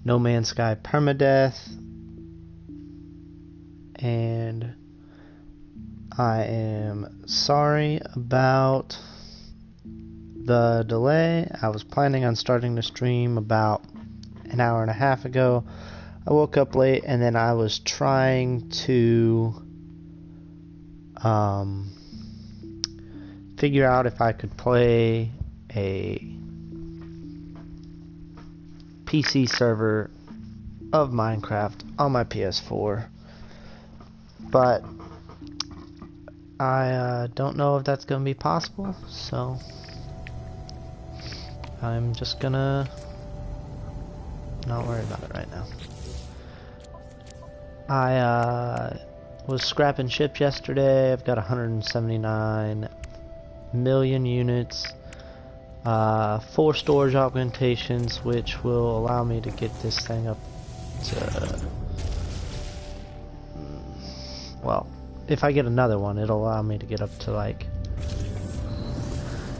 No Man's Sky permadeath, and I am sorry about the delay. I was planning on starting the stream about an hour and a half ago. I woke up late and then I was trying to figure out if I could play a PC server of Minecraft on my PS4, but I don't know if that's gonna be possible, so I'm just gonna not worry about it right now. I was scrapping ships yesterday. I've got 179 million units, 4 storage augmentations, which will allow me to get this thing up to, well, if I get another one, it'll allow me to get up to like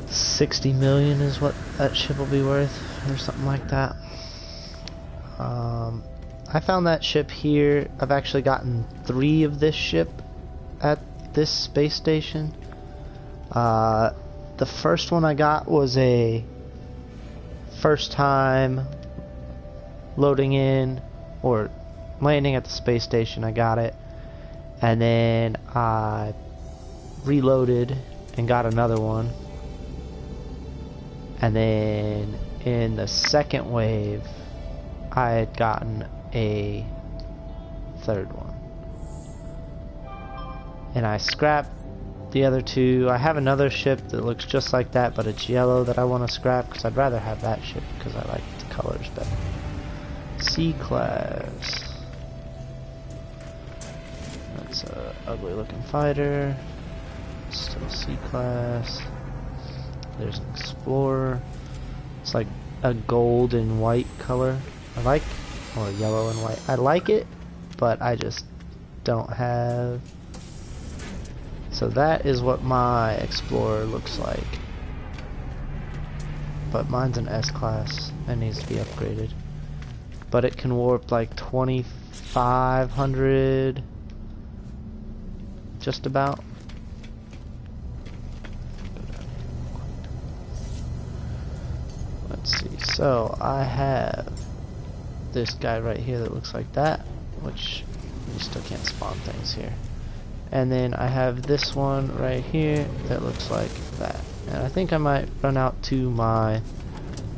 60 million is what that ship will be worth, or something like that. I found that ship here. I've actually gotten 3 of this ship at this space station. The first one I got was a first time loading in or landing at the space station. I got it, and then I reloaded and got another one, and then in the second wave I had gotten a third one, and I scrapped the other 2. I have another ship that looks just like that, but it's yellow, that I want to scrap because I'd rather have that ship because I like the colors better. C-Class. That's a ugly looking fighter. Still C-Class. There's an Explorer. It's like a gold and white color. I like, or yellow and white. I like it, but I just don't have. So that is what my Explorer looks like. But mine's an S-Class and needs to be upgraded. But it can warp like 2,500, just about. Let's see, so I have this guy right here that looks like that, which you still can't spawn things here. And then I have this one right here that looks like that. And I think I might run out to my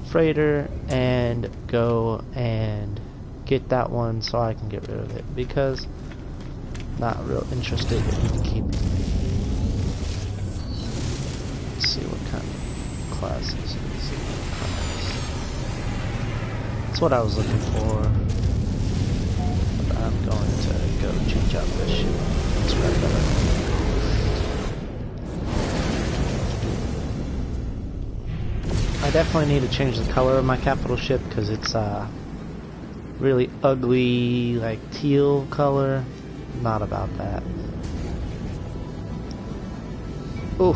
freighter and go and get that one so I can get rid of it, because I'm not real interested in keeping it. Let's see what kind of classes it is. That's what I was looking for. But I'm going to go change out this ship. That's right better. I definitely need to change the color of my capital ship because it's really ugly, like teal color. Not about that. Ooh.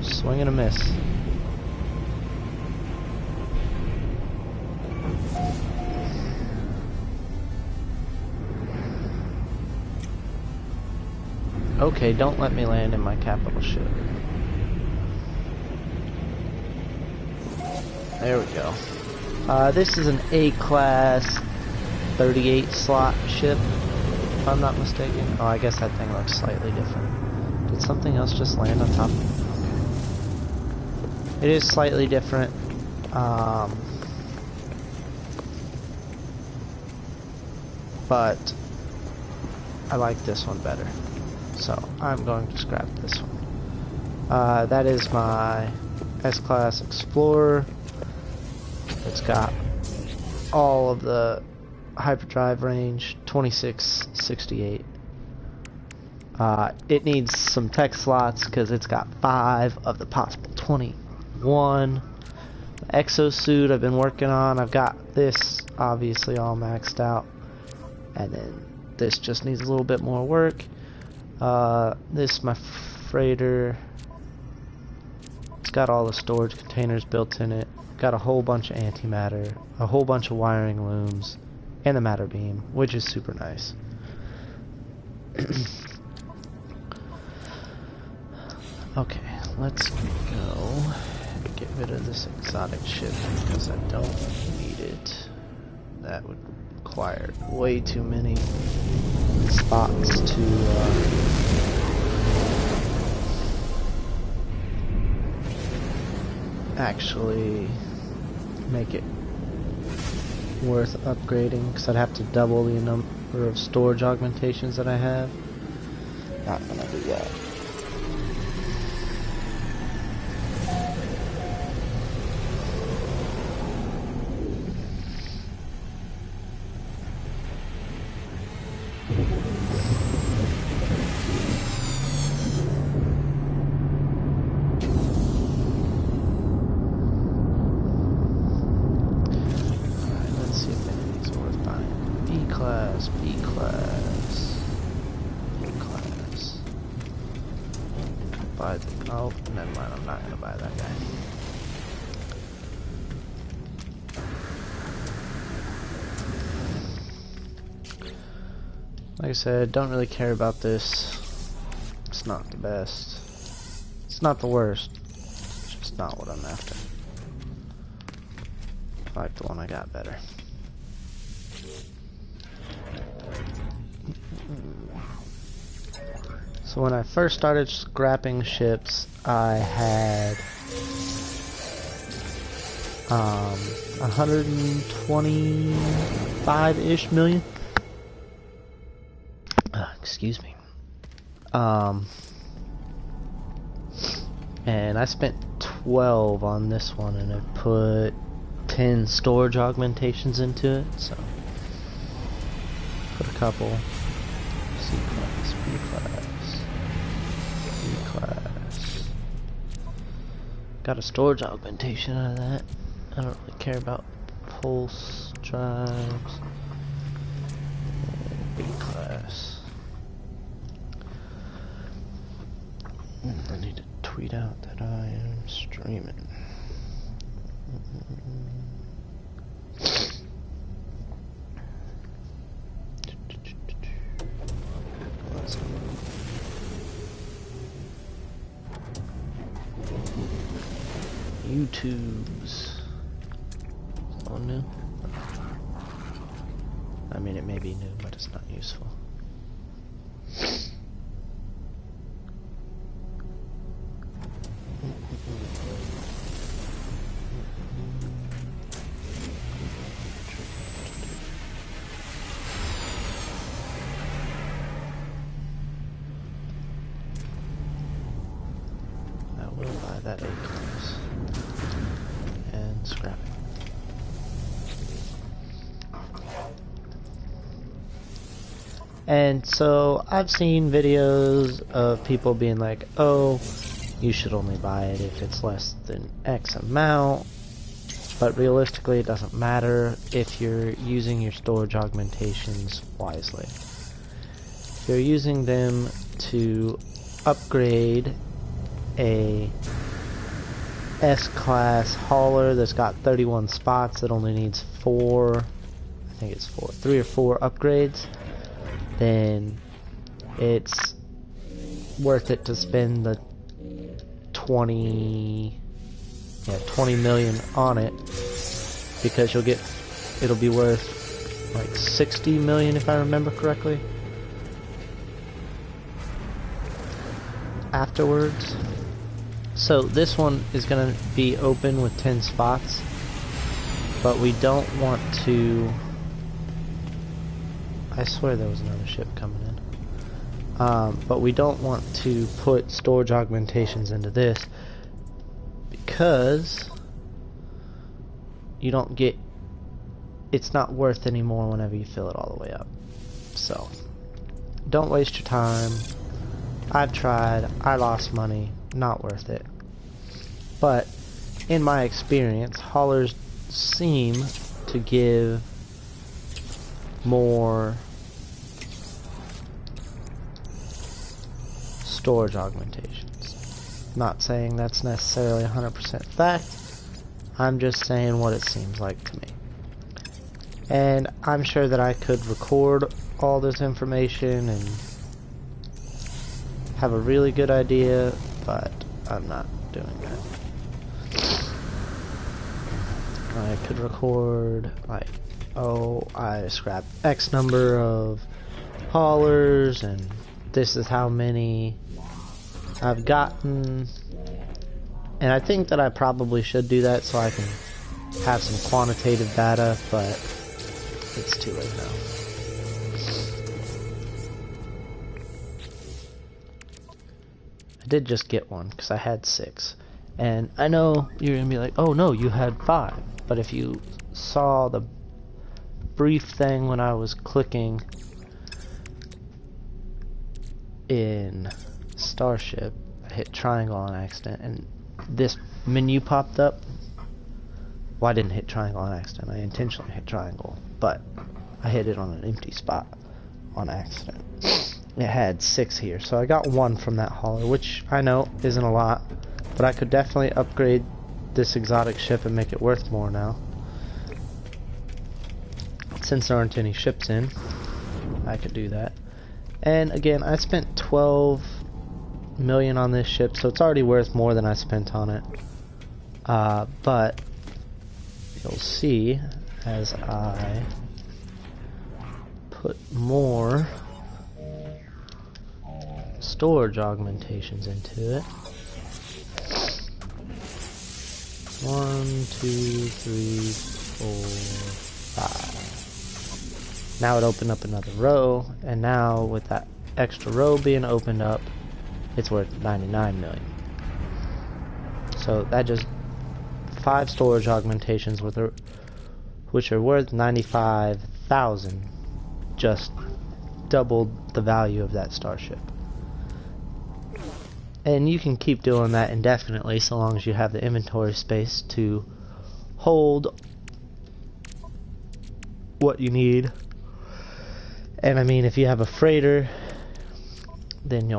Swing and a miss. Okay, don't let me land in my capital ship. There we go. This is an A-class 38 slot ship, if I'm not mistaken. Oh, I guess that thing looks slightly different. Did something else just land on top? It is slightly different. But I like this one better. So I'm going to scrap this one. That is my S-Class Explorer. It's got all of the hyperdrive range, 2668. It needs some tech slots because it's got 5 of the possible 21. The exosuit I've been working on, I've got this obviously all maxed out, and then this just needs a little bit more work. This is my freighter. It's got all the storage containers built in it. got a whole bunch of antimatter, a whole bunch of wiring looms, and a matter beam, which is super nice. Okay, let's go and get rid of this exotic ship because I don't need it. That would require way too many spots to actually make it worth upgrading, because I'd have to double the number of storage augmentations that I have. Not gonna do that. Oh, never mind, I'm not gonna buy that guy. Like I said, don't really care about this. It's not the best. It's not the worst. It's just not what I'm after. I like the one I got better. So when I first started scrapping ships, I had 125-ish million. Excuse me. And I spent 12 on this one, and I put 10 storage augmentations into it. So put a couple. C class, B class. Class. Got a storage augmentation out of that. I don't really care about pulse drives. B class. I need to tweet out that I am streaming. YouTubes. Oh, new? I mean, it may be new, but it's not useful. I will buy that A-class. And scrap it. And so I've seen videos of people being like, oh, you should only buy it if it's less than X amount, but realistically it doesn't matter if you're using your storage augmentations wisely. If you're using them to upgrade a S-class hauler that's got 31 spots that only needs 3 or 4 upgrades, then it's worth it to spend the 20 million on it, because it'll be worth like 60 million if I remember correctly afterwards. So this one is going to be open with 10 spots, but we don't want to... I swear there was another ship coming in. But we don't want to put storage augmentations into this, because you don't get... it's not worth anymore whenever you fill it all the way up. So, don't waste your time. I've tried, I lost money, not worth it. But in my experience, haulers seem to give more storage augmentations. Not saying that's necessarily 100% fact, I'm just saying what it seems like to me. And I'm sure that I could record all this information and have a really good idea, but I'm not doing that. I could record like, oh, I scrapped X number of haulers and this is how many I've gotten. And I think that I probably should do that so I can have some quantitative data, but it's too late now. I did just get one because I had 6. And I know you're going to be like, oh no, you had 5. But if you saw the brief thing when I was clicking in Starship, I hit triangle on accident and this menu popped up. Well, I didn't hit triangle on accident. I intentionally hit triangle, but I hit it on an empty spot on accident. It had 6 here, so I got 1 from that hauler, which I know isn't a lot, but I could definitely upgrade this exotic ship and make it worth more now. Since there aren't any ships in, I could do that. And again, I spent 12 million on this ship, so it's already worth more than I spent on it. But you'll see as I put more storage augmentations into it. 1, 2, 3, 4, 5. Now it opened up another row, and now with that extra row being opened up, it's worth 99 million. So that just 5 storage augmentations which are worth 95,000 just doubled the value of that starship. And you can keep doing that indefinitely so long as you have the inventory space to hold what you need. And I mean, if you have a freighter, then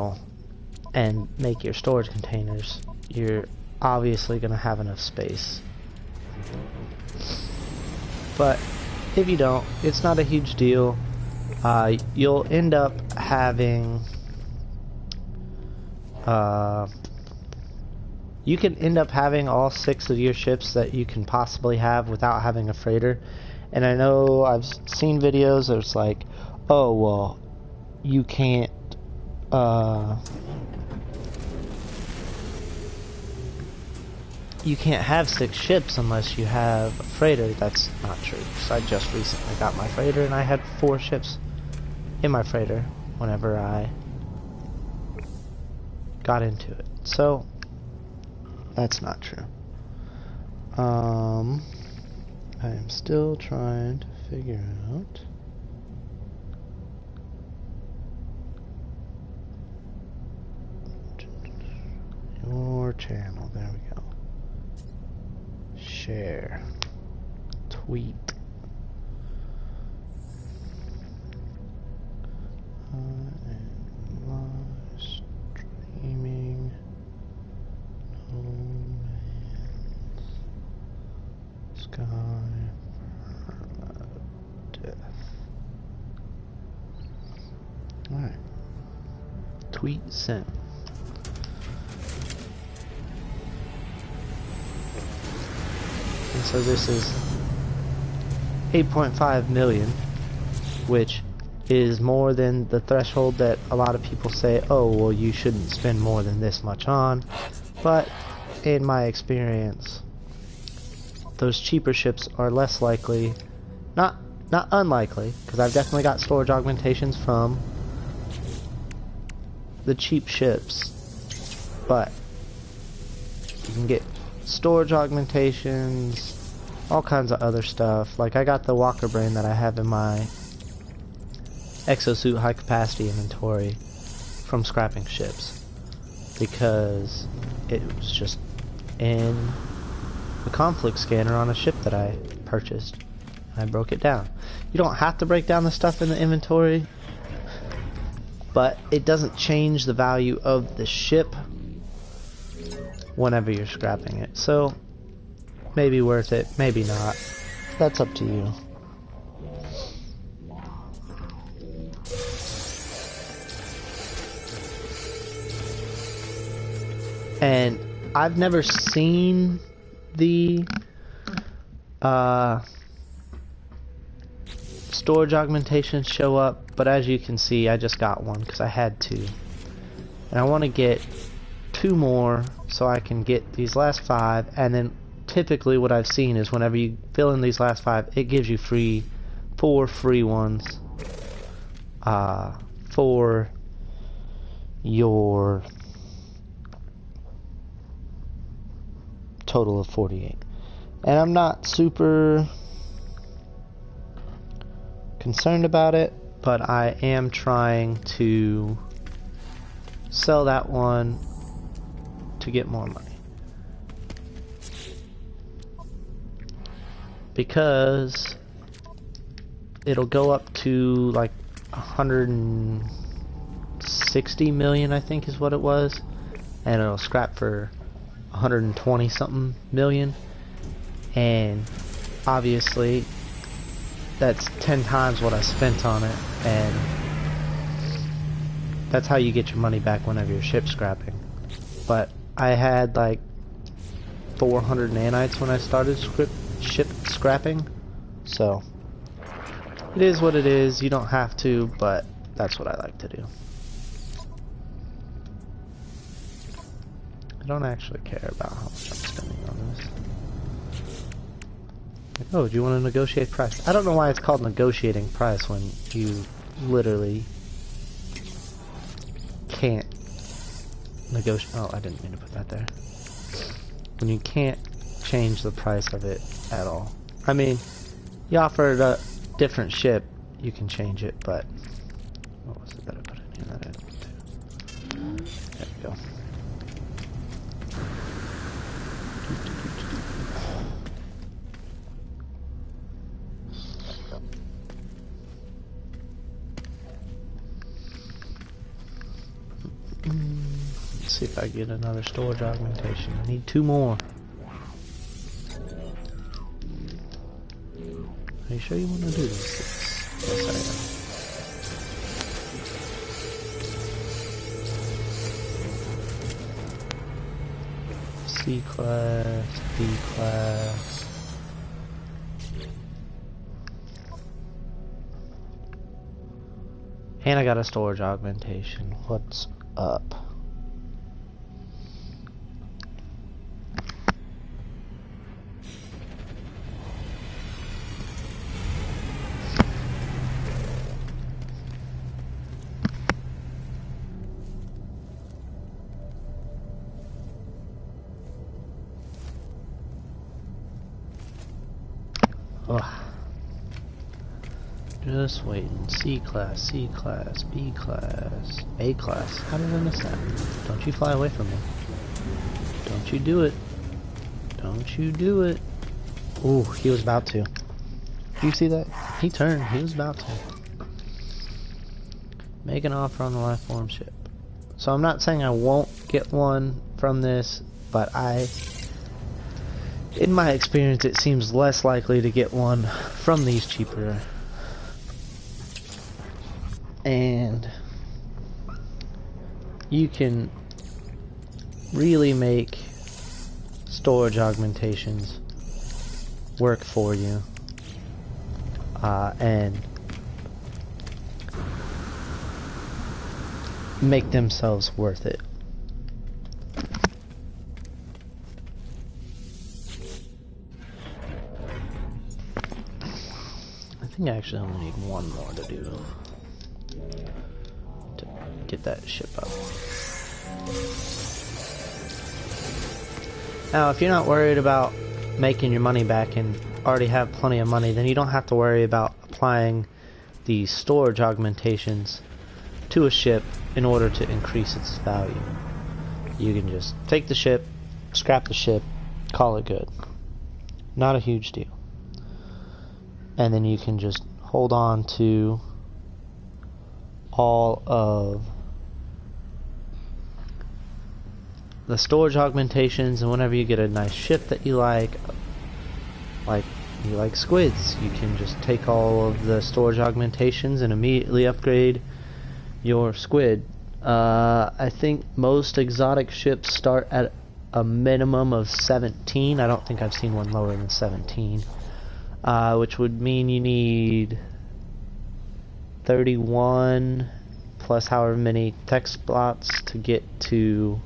and make your storage containers, you're obviously going to have enough space. But if you don't, it's not a huge deal. You'll end up having you can end up having all 6 of your ships that you can possibly have without having a freighter. And I know I've seen videos that it's like, oh well, you can't you can't have 6 ships unless you have a freighter. That's not true, because I just recently got my freighter and I had 4 ships in my freighter whenever I got into it. So that's not true. I am still trying to figure out your channel. There we go. Share. Tweet. Live streaming. No man's sky. Death. Alright. Tweet sent. And so this is 8.5 million, which is more than the threshold that a lot of people say, oh, well, you shouldn't spend more than this much on. But in my experience, those cheaper ships are less likely, not unlikely, because I've definitely got storage augmentations from the cheap ships, but you can get storage augmentations, all kinds of other stuff. Like I got the Walker Brain that I have in my exosuit high capacity inventory from scrapping ships, because it was just in the conflict scanner on a ship that I purchased. I broke it down. You don't have to break down the stuff in the inventory, but it doesn't change the value of the ship whenever you're scrapping it. So maybe worth it, maybe not. That's up to you. And I've never seen the storage augmentations show up, but as you can see, I just got one because I had to. And I want to get 2 more so I can get these last 5, and then typically what I've seen is whenever you fill in these last 5, it gives you 4 free ones for your total of 48. And I'm not super concerned about it, but I am trying to sell that one to get more money. Because it'll go up to like 160 million, I think is what it was, and it'll scrap for 120 something million, and obviously that's 10 times what I spent on it, and that's how you get your money back whenever you're ship scrapping. But I had like 400 nanites when I started ship scrapping, so it is what it is. You don't have to, but that's what I like to do. I don't actually care about how much I'm spending on this. Like, oh, do you want to negotiate price? I don't know why it's called negotiating price when you literally can't negotiate. Oh, I didn't mean to put that there. When you can't change the price of it at all. I mean, you offered a different ship, you can change it, but what was it that I put in here that I don't want to? There we go. Let's see if I get another storage augmentation. I need 2 more. Are you sure you want to do this? Yes, I am. C class, B class. And I got a storage augmentation. What's up? Ugh. Just waiting. C class, C class, B class, A class. How did I miss that? Don't you fly away from me. Don't you do it. Don't you do it. Ooh, he was about to. Did you see that? He turned. He was about to. Make an offer on the life form ship. So I'm not saying I won't get one from this, but in my experience, it seems less likely to get one from these cheaper. And you can really make storage augmentations work for you. And make themselves worth it. I think I actually only need 1 more to do to get that ship up. Now, if you're not worried about making your money back and already have plenty of money, then you don't have to worry about applying the storage augmentations to a ship in order to increase its value. You can just take the ship, scrap the ship, call it good. Not a huge deal. And then you can just hold on to all of the storage augmentations, and whenever you get a nice ship that you like, like you like squids, you can just take all of the storage augmentations and immediately upgrade your squid. I think most exotic ships start at a minimum of 17. I don't think I've seen one lower than 17. Which would mean you need 31 plus however many tech slots to get to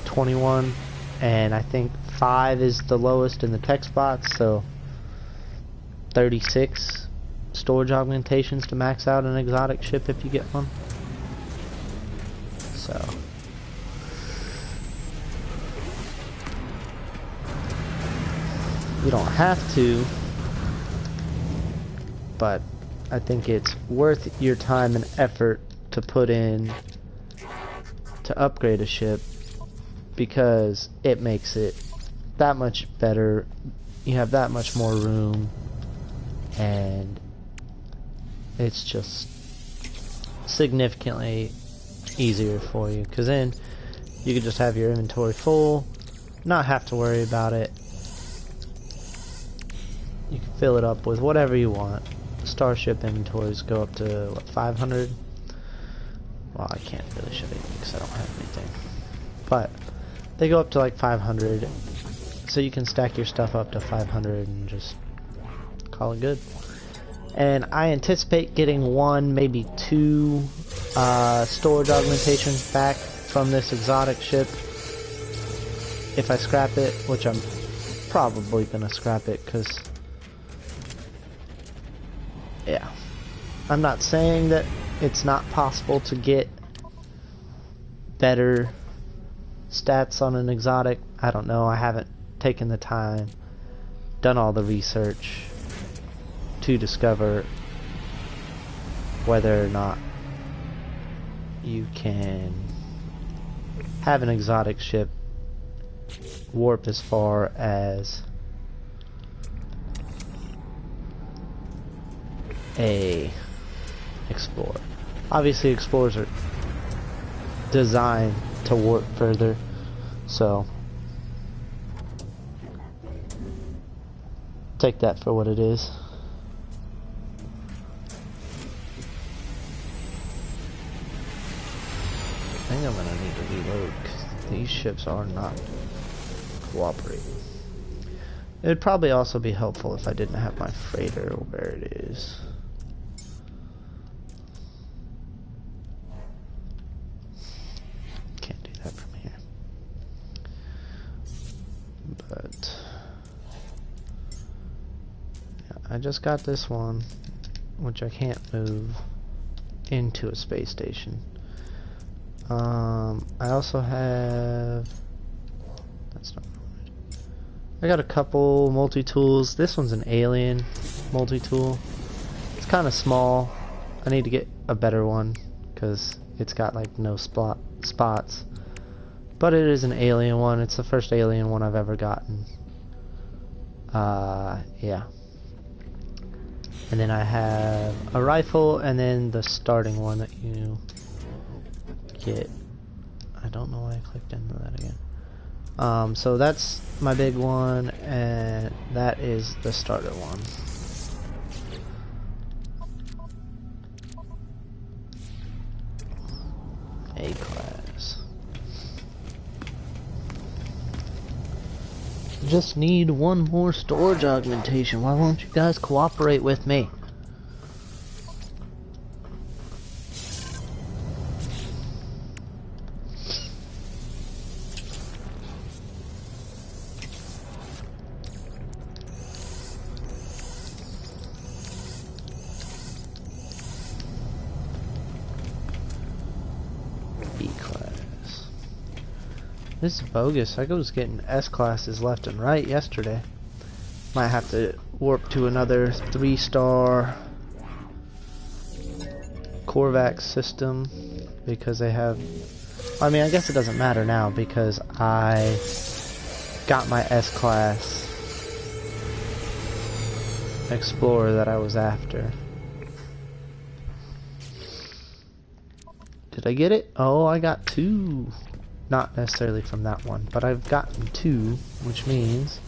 21, and I think 5 is the lowest in the tech spots, so 36 storage augmentations to max out an exotic ship if you get one. So you don't have to, but I think it's worth your time and effort to put in to upgrade a ship, because it makes it that much better. You have that much more room, and it's just significantly easier for you, because then you can just have your inventory full, not have to worry about it. You can fill it up with whatever you want. Starship inventories go up to what, 500? Well, I can't really show you because I don't have anything, but they go up to like 500, so you can stack your stuff up to 500 and just call it good. And I anticipate getting 1, maybe 2 storage augmentations back from this exotic ship if I scrap it, which I'm probably gonna scrap it, because yeah, I'm not saying that it's not possible to get better stats on an exotic. I don't know, I haven't taken the time, done all the research to discover whether or not you can have an exotic ship warp as far as a explorer. Obviously explorers are designed to warp further, so take that for what it is. I think I'm gonna need to reload because these ships are not cooperating. It would probably also be helpful if I didn't have my freighter where it is. Can't do that from here. But yeah, I just got this one, which I can't move into a space station. I also have, that's not right. I got a couple multi-tools. This one's an alien multi-tool. It's kind of small. I need to get a better one because it's got like no spots. But it is an alien one. It's the first alien one I've ever gotten. Yeah. And then I have a rifle, and then the starting one that you get. I don't know why I clicked into that again. So that's my big one, and that is the starter one. A class. Just need one more storage augmentation. Why won't you guys cooperate with me? This is bogus. I was getting S classes left and right yesterday. Might have to warp to another 3-star Corvax system because they have. I mean, I guess it doesn't matter now because I got my S class Explorer that I was after. Did I get it? Oh, I got 2. not necessarily from that one, but I've gotten 2, which means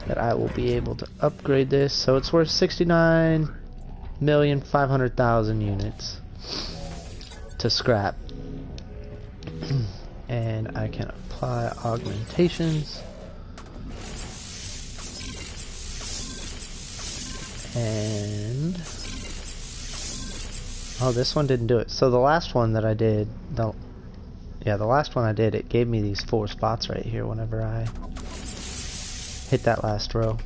that I will be able to upgrade this. So it's worth 69,500,000 units to scrap. And I can apply augmentations. And oh, this one didn't do it. So the last one that I did, the last one I did, it gave me these 4 spots right here whenever I hit that last row.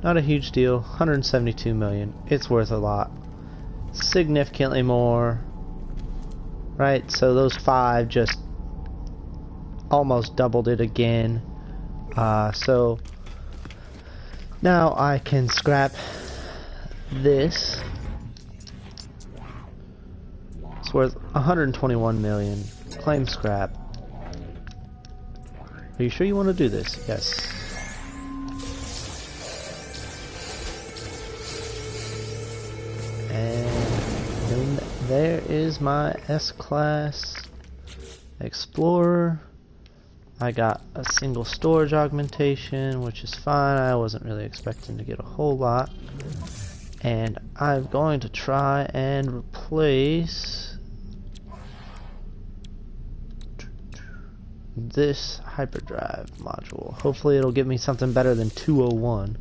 Not a huge deal. 172 million. It's worth a lot. Significantly more. Right? So those 5 just almost doubled it again. So now I can scrap this. It's worth 121 million. Claim scrap. Are you sure you want to do this? Yes. And then there is my S-Class Explorer. I got a single storage augmentation, which is fine. I wasn't really expecting to get a whole lot. And I'm going to try and replace this hyperdrive module. Hopefully it'll give me something better than 201.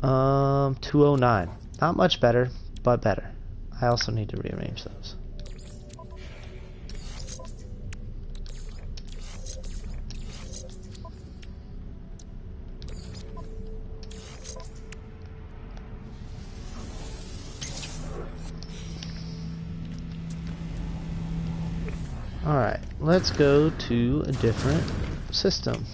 209. Not much better, but better. I also need to rearrange those. Alright, let's go to a different system.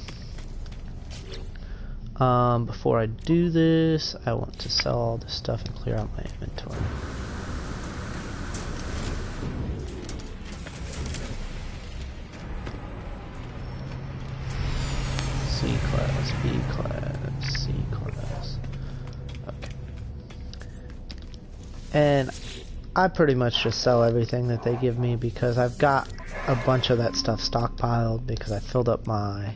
Before I do this, I want to sell all this stuff and clear out my inventory. C class, B class, C class. Okay. And I pretty much just sell everything that they give me because I've got a bunch of that stuff stockpiled because I filled up my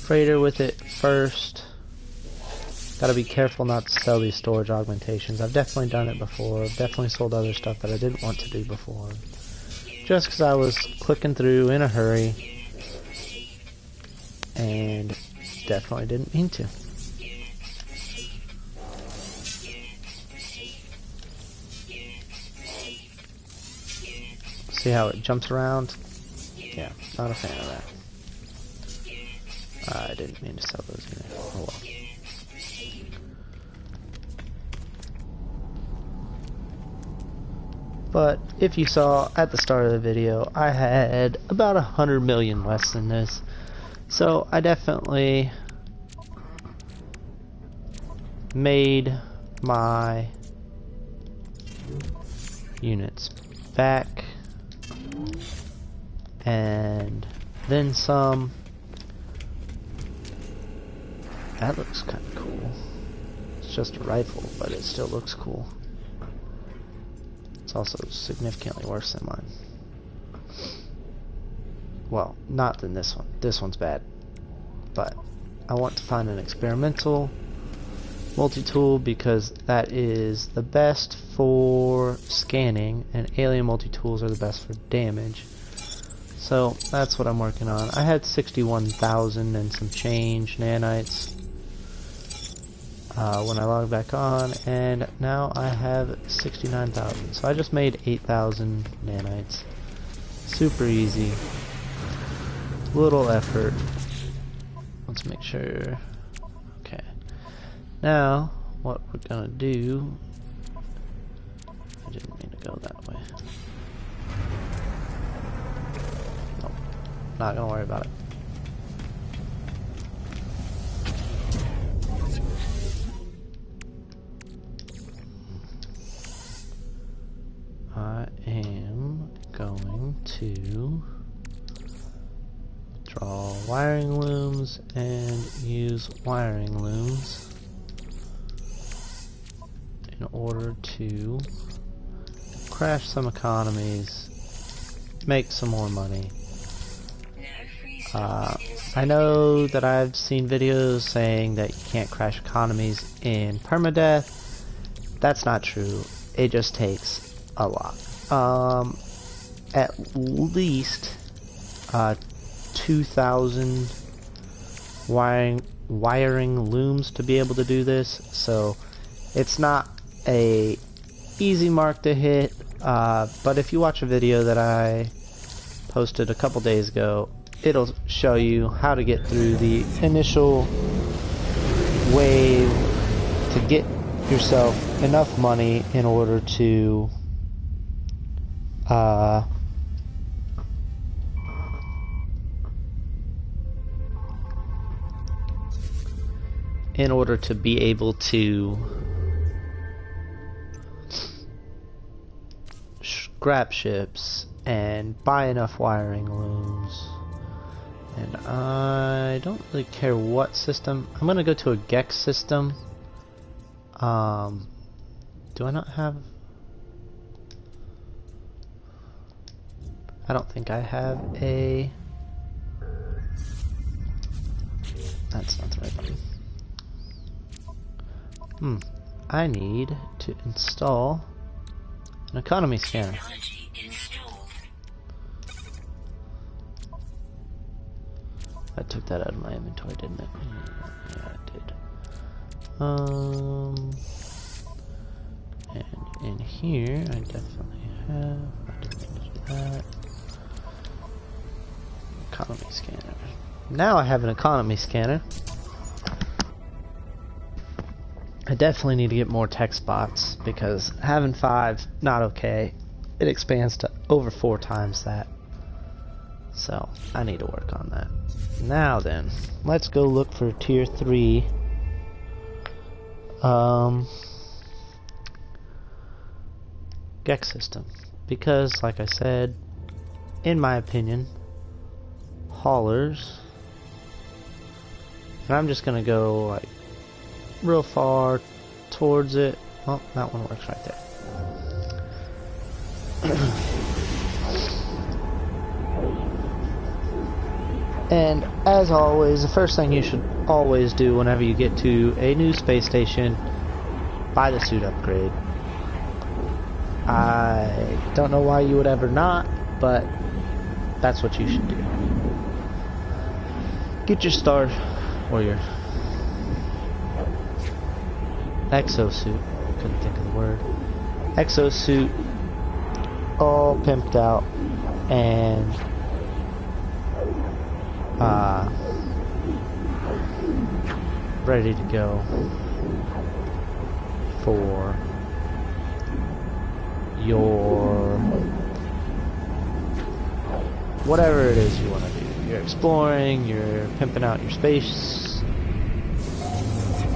freighter with it first. Gotta be careful not to sell these storage augmentations. I've definitely done it before. I've definitely sold other stuff that I didn't want to do before. Just because I was clicking through in a hurry and definitely didn't mean to. See how it jumps around? Yeah, not a fan of that. I didn't mean to sell those either. Oh well. But if you saw at the start of the video, I had about 100 million less than this. So I definitely made my units back and then some. That looks kind of cool. It's just a rifle, but it still looks cool. It's also significantly worse than mine. Well, not than this one. This one's bad. But I want to find an experimental multi-tool because that is the best for scanning, and alien multi-tools are the best for damage. So that's what I'm working on. I had 61,000 and some change nanites when I logged back on, and now I have 69,000. So I just made 8,000 nanites. Super easy. Little effort. Let's make sure. Okay. Now, what we're gonna do. I didn't mean to go that way. Nope. Not gonna worry about it. I am going to draw wiring looms and use wiring looms in order to crash some economies make some more money. I know that I've seen videos saying that you can't crash economies in permadeath. That's not true. It just takes a lot. At least 2,000 wiring looms to be able to do this, so it's not a easy mark to hit, but if you watch a video that I posted a couple days ago, it'll show you how to get through the initial wave to get yourself enough money in order to be able to scrap ships and buy enough wiring looms. And I don't really care what system. I'm gonna go to a Gex system. Do I not have? I don't think I have a. That's not the right button. I need to install an economy scanner. I took that out of my inventory, didn't it? Yeah, it did. And in here, I definitely have. I didn't mean to do that. Economy scanner. Now I have an economy scanner. I definitely need to get more tech spots because having 5, not okay. It expands to over 4 times that. So I need to work on that. Now then, let's go look for tier 3. Gex system. Because, like I said, in my opinion, haulers. And I'm just gonna go like real far towards it. Oh, that one works right there. And as always, the first thing you should always do whenever you get to a new space station, buy the suit upgrade. I don't know why you would ever not, but that's what you should do. Get your star, or your exosuit, couldn't think of the word, exosuit all pimped out and ready to go for your whatever it is you want to do. You're exploring, you're pimping out your space,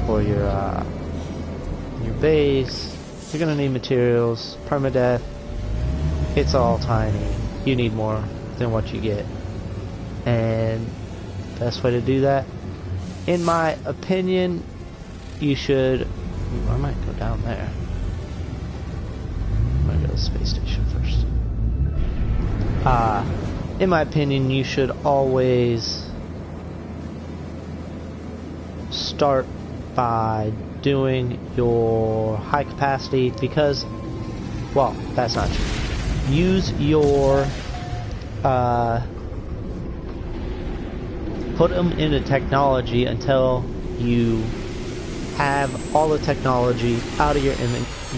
or your base. You're gonna need materials, permadeath. It's all tiny. You need more than what you get. And best way to do that, in my opinion, you should. I might go down there. I'm gonna go to the space station first. In my opinion, you should always start by doing your high capacity because, well, that's not true. Use your put them into technology until you have all the technology out of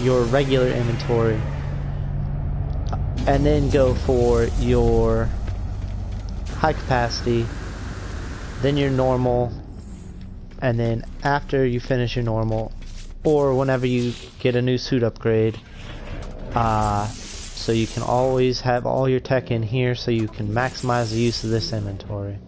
your regular inventory, and then go for your high capacity, then your normal, and then after you finish your normal, or whenever you get a new suit upgrade, so you can always have all your tech in here so you can maximize the use of this inventory.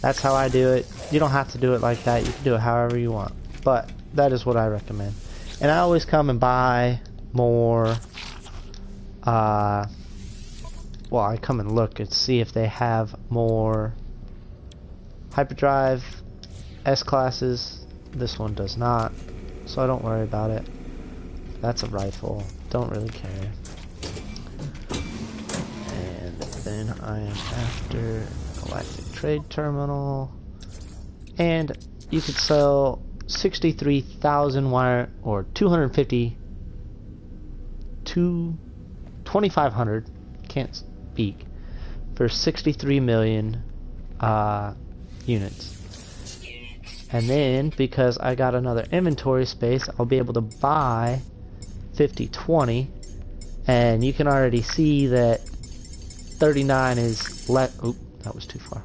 That's how I do it. You don't have to do it like that. You can do it however you want. But that is what I recommend. And I always come and buy more. Well, I come and look and see if they have more hyperdrive S-classes. This one does not. So I don't worry about it. That's a rifle. Don't really care. And I am after Galactic Trade Terminal. And you could sell 63,000 wire, or 2,500, can't speak, for 63 million units. And then, because I got another inventory space, I'll be able to buy 5020, and you can already see that 39 is less. Oop, that was too far.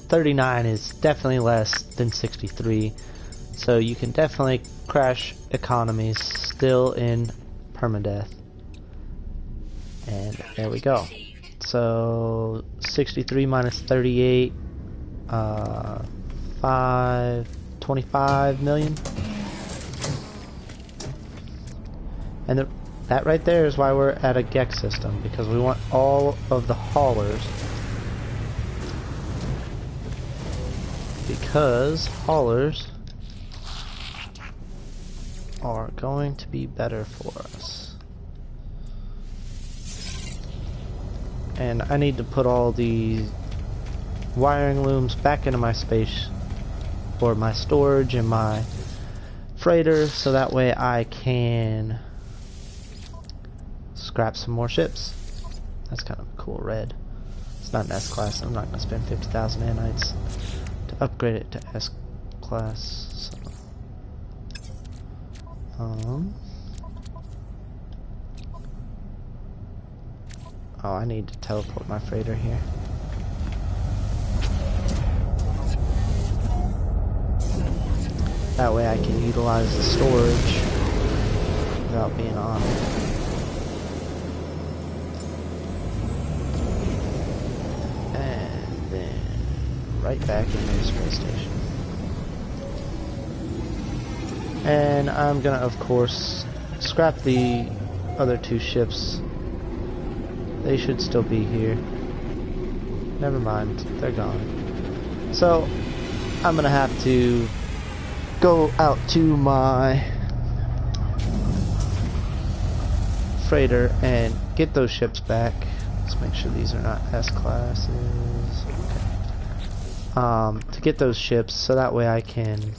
39 is definitely less than 63, so you can definitely crash economies still in permadeath. And there we go. So 63 minus 38, 25 million. And that right there is why we're at a Gex system, because we want all of the haulers. Because haulers are going to be better for us. And I need to put all the wiring looms back into my space for my storage and my freighter, so that way I can scrap some more ships. That's kind of a cool red. It's not an S-Class. I'm not going to spend 50,000 nanites to upgrade it to S-Class. So, oh, I need to teleport my freighter here. That way I can utilize the storage without being on it. And then right back into the space station. And I'm gonna, of course, scrap the other two ships. They should still be here. Never mind, they're gone. So, I'm gonna have to go out to my freighter and get those ships back. Let's make sure these are not S-classes. Okay. To get those ships, so that way I can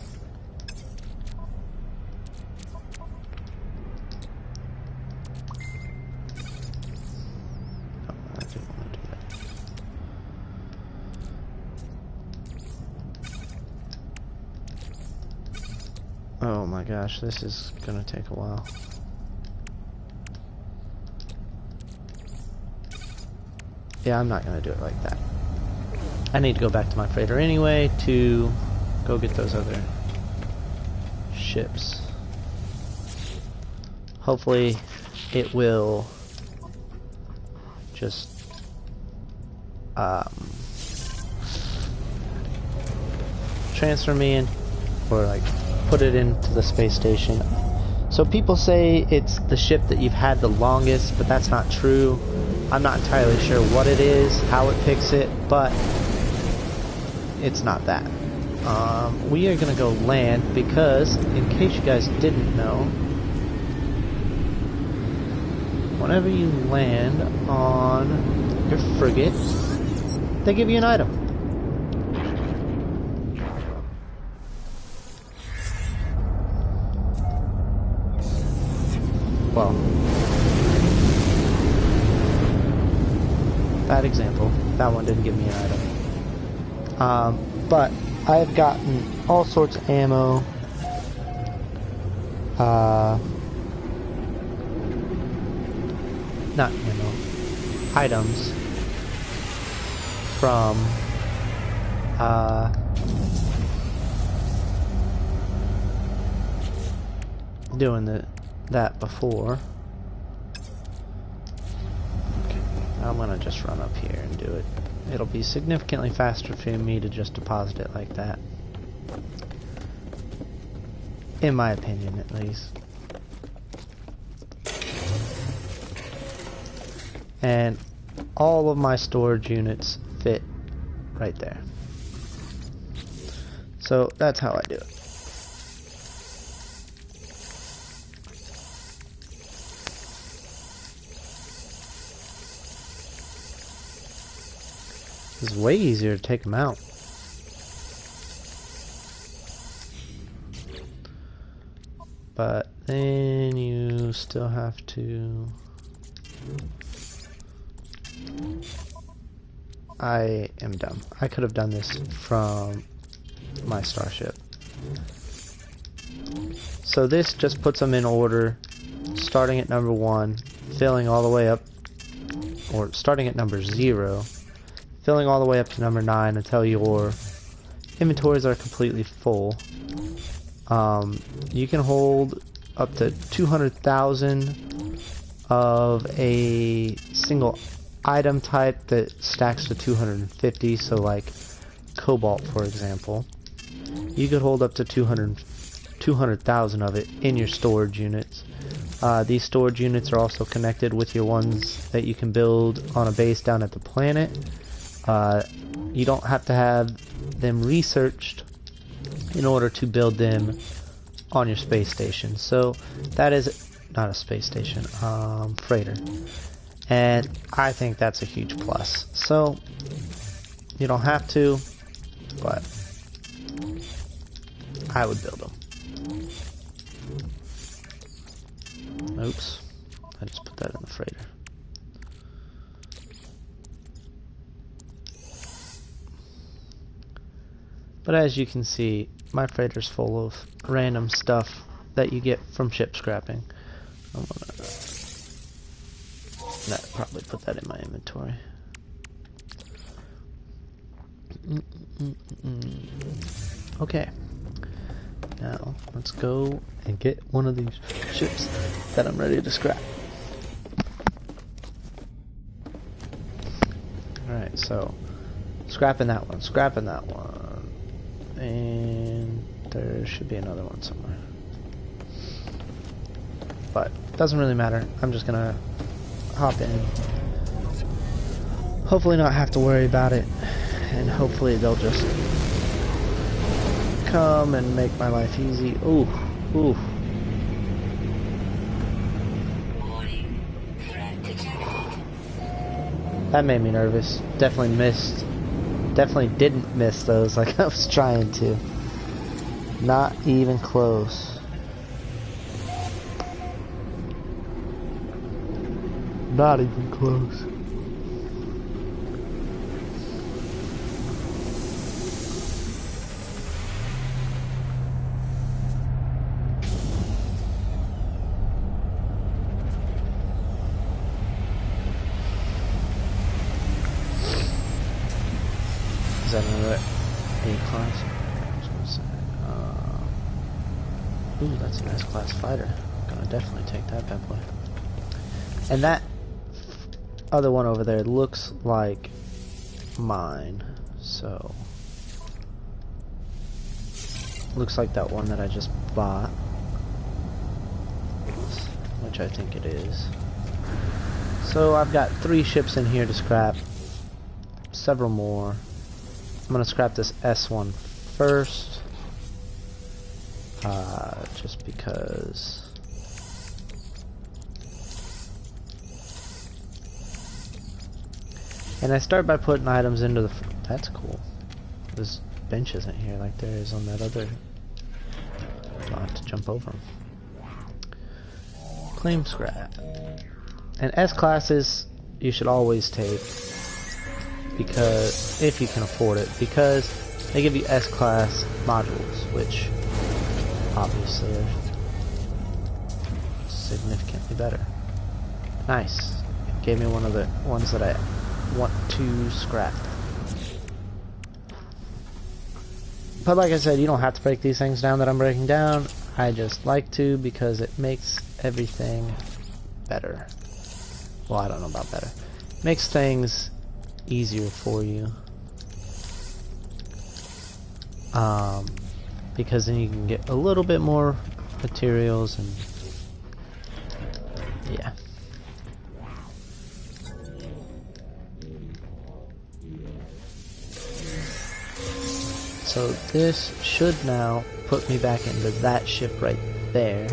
oh my gosh, this is gonna take a while. Yeah, I'm not gonna do it like that. I need to go back to my freighter anyway to go get those other ships. Hopefully it will just transfer me in, or like put it into the space station. So people say it's the ship that you've had the longest, but that's not true. I'm not entirely sure what it is, how it picks it, but it's not that. We are gonna go land because, in case you guys didn't know, whenever you land on your frigate, they give you an item. Well, bad example. That one didn't give me an item. But I've gotten all sorts of ammo. Not ammo. Items from doing that before. Okay, I'm gonna just run up here and do it. It'll be significantly faster for me to just deposit it like that. In my opinion, at least. And all of my storage units fit right there. So that's how I do it. It's way easier to take them out. But then you still have to... I am dumb. I could have done this from my starship. So this just puts them in order, starting at number 1, filling all the way up, or starting at number 0, filling all the way up to number 9 until your inventories are completely full. You can hold up to 200,000 of a single item type that stacks to 250, so like cobalt, for example. You could hold up to 200,000 of it in your storage units. These storage units are also connected with your ones that you can build on a base down at the planet. You don't have to have them researched in order to build them on your space station. So that is not a space station, freighter. And I think that's a huge plus. So you don't have to, but I would build them. Oops, I just put that in the freighter. But as you can see, my freighter's full of random stuff that you get from ship scrapping. I'm gonna probably put that in my inventory. Okay. Now, let's go and get one of these ships that I'm ready to scrap. Alright, so scrapping that one, and there should be another one somewhere. But it doesn't really matter. I'm just gonna hop in. Hopefully not have to worry about it, and hopefully they'll just come and make my life easy. Ooh, ooh. That made me nervous. Definitely didn't miss those like I was trying to. Not even close. Not even close. Is that another A-class? I was gonna say. Ooh, that's an S-class fighter. Gonna definitely take that bad boy. And that other one over there looks like mine, so looks like that one that I just bought, which I think it is. So I've got 3 ships in here to scrap, several more. I'm gonna scrap this S1 first, just because. And I start by putting items into the... That's cool. This bench isn't here like there is on that other... I'll have to jump over them. Claim scrap. And S-classes you should always take, because if you can afford it, because they give you S-class modules, which obviously are significantly better. Nice. It gave me one of the ones that I want to scrap. But like I said, you don't have to break these things down that I'm breaking down. I just like to because it makes everything better. Well, I don't know about better. It makes things easier for you. Because then you can get a little bit more materials and yeah. So this should now put me back into that ship right there,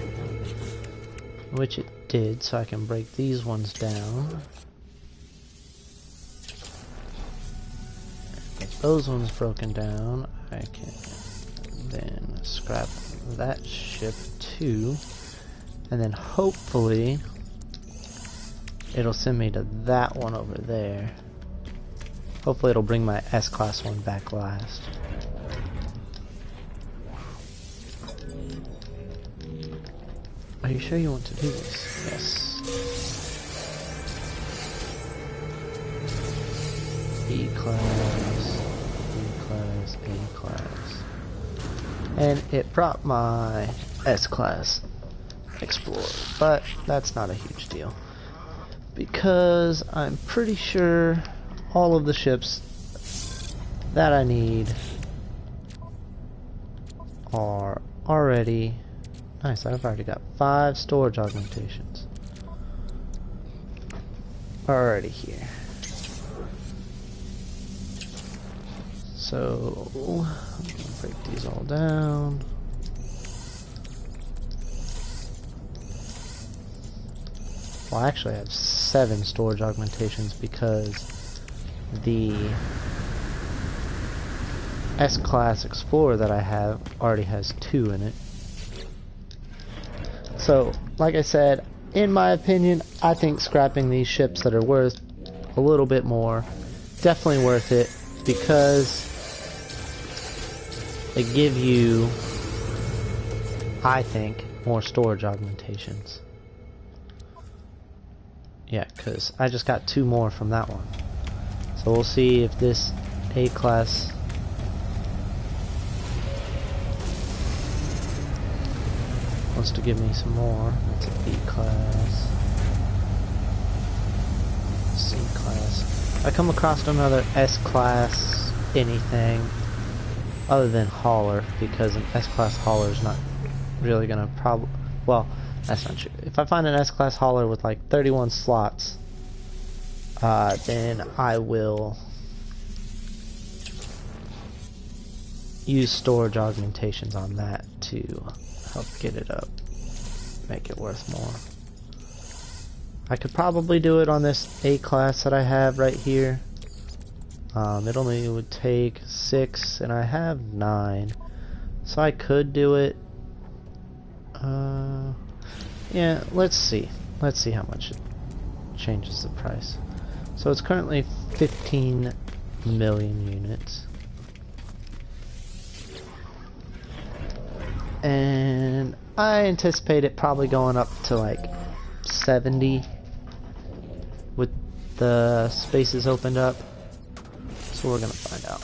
which it did, so I can break these ones down. those ones broken down, I can then scrap that ship too, and then hopefully it'll send me to that one over there. Hopefully it'll bring my S-Class one back last. Are you sure you want to do this? Yes. E-Class, E-Class, E-Class. And it brought my S-Class Explorer, but that's not a huge deal. Because I'm pretty sure all of the ships that I need are already... Nice, I've already got 5 storage augmentations. Already here. So, I'm gonna break these all down. Well, actually I have 7 storage augmentations because the S-Class Explorer that I have already has 2 in it. So, like I said, in my opinion, I think scrapping these ships that are worth a little bit more, definitely worth it, because they give you, I think, more storage augmentations. Yeah, because I just got 2 more from that one. So we'll see if this A-Class wants to give me some more. That's a B-Class. C-Class. If I come across another S-Class anything other than hauler, because an S-Class hauler is not really gonna well, that's not true. If I find an S-Class hauler with like 31 slots, then I will use storage augmentations on that to help get it up, make it worth more. I could probably do it on this A-Class that I have right here. It only would take 6 and I have 9, so I could do it. Yeah, let's see how much it changes the price. So it's currently 15 million units. And I anticipate it probably going up to like 70 with the spaces opened up. So we're gonna find out.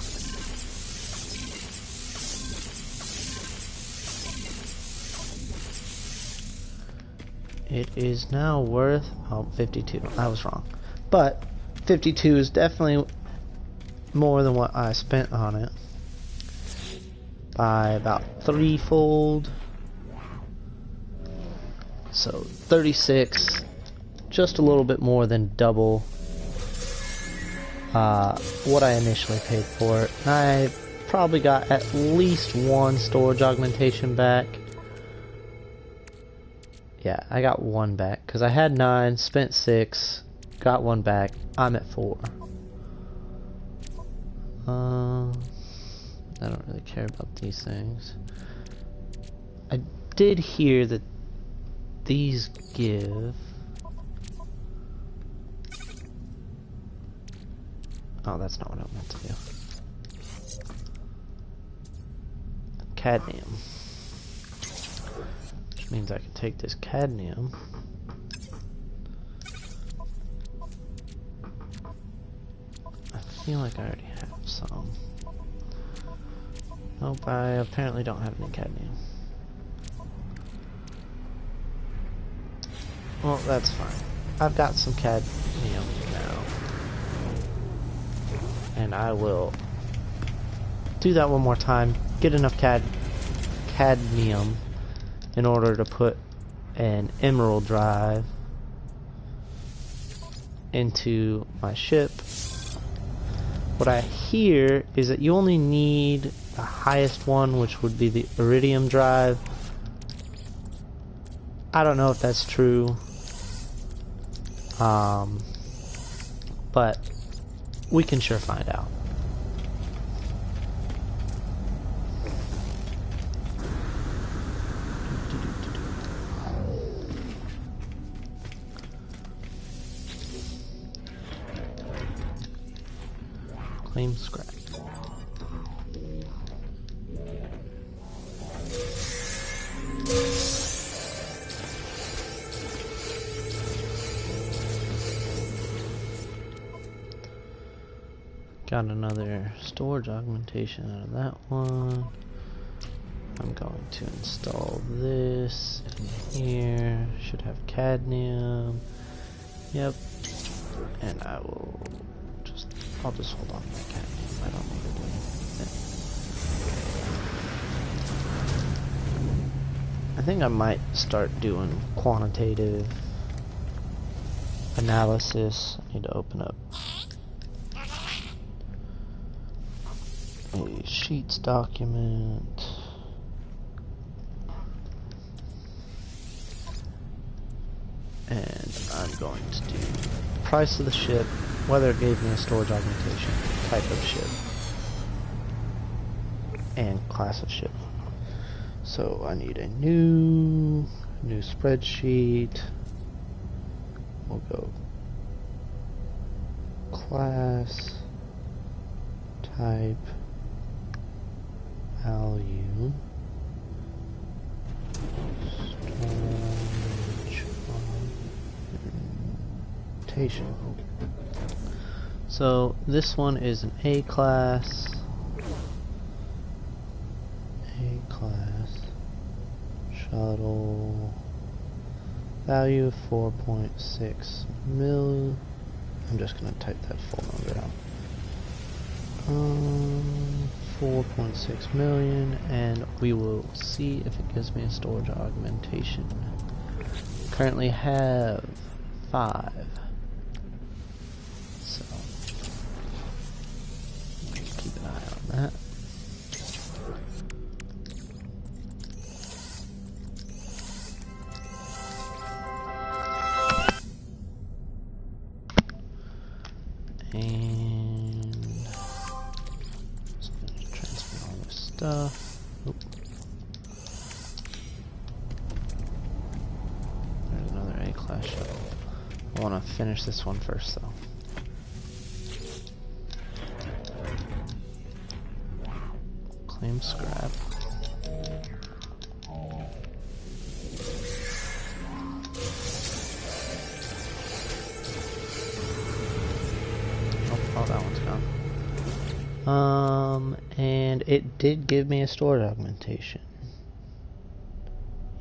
It is now worth 52. I was wrong, but 52 is definitely more than what I spent on it by about 3-fold. So 36, just a little bit more than double what I initially paid for it. I probably got at least 1 storage augmentation back. Yeah, I got 1 back because I had 9, spent 6, got 1 back. I'm at 4. I don't really care about these things. I did hear that these give... Oh, that's not what I meant to do. Cadmium. Which means I can take this cadmium I feel like I already have some. Nope, I apparently don't have any cadmium. Well, that's fine. I've got some cadmium now. And I will do that one more time. Get enough cadmium in order to put an emerald drive into my ship. What I hear is that you only need the highest one, which would be the iridium drive. I don't know if that's true, but we can sure find out. Claim scrap. Got another storage augmentation out of that one. I'm going to install this in here. Should have cadmium. Yep. And I'll just hold on to my cadmium. I don't need to do anything with it. I think I might start doing quantitative analysis. I need to open up a sheets document. And I'm going to do the price of the ship, whether it gave me a storage augmentation, type of ship, and class of ship. So I need a new spreadsheet. We'll go class, type, value, storage augmentation. So this one is an A class. Shuttle. Value of 4.6 mil. I'm just gonna type that full number out. 4.6 million, and we will see if it gives me a storage augmentation. Currently have 5. So keep an eye on that. And so I'm going to transfer all this stuff. Oop. There's another A-class shuttle. I want to finish this one first, though. Claim scrap. Oh, that one's gone. And it did give me a storage augmentation.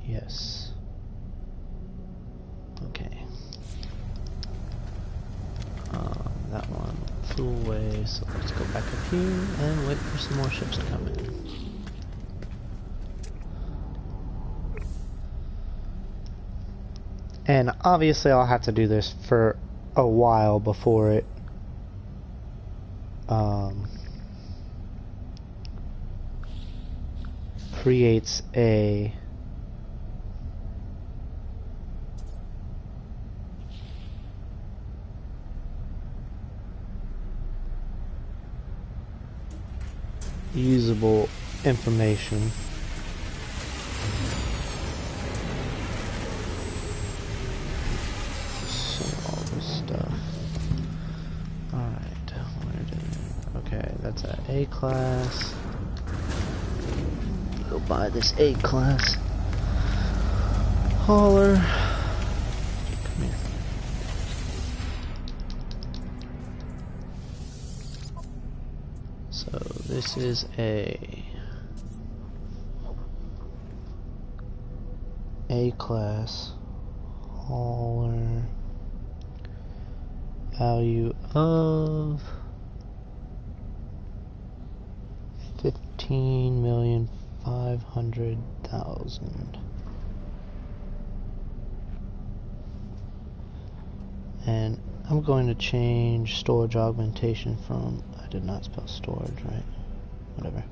Yes. Okay. That one flew away, so let's go back up here and wait for some more ships to come in. And obviously I'll have to do this for a while before it creates a usable information. So all this stuff. Alright, okay, that's an A class. Go buy this A class hauler. Come here. So this is A class hauler. Value of 15,500,000. And I'm going to change storage augmentation from, I did not spell storage right, whatever,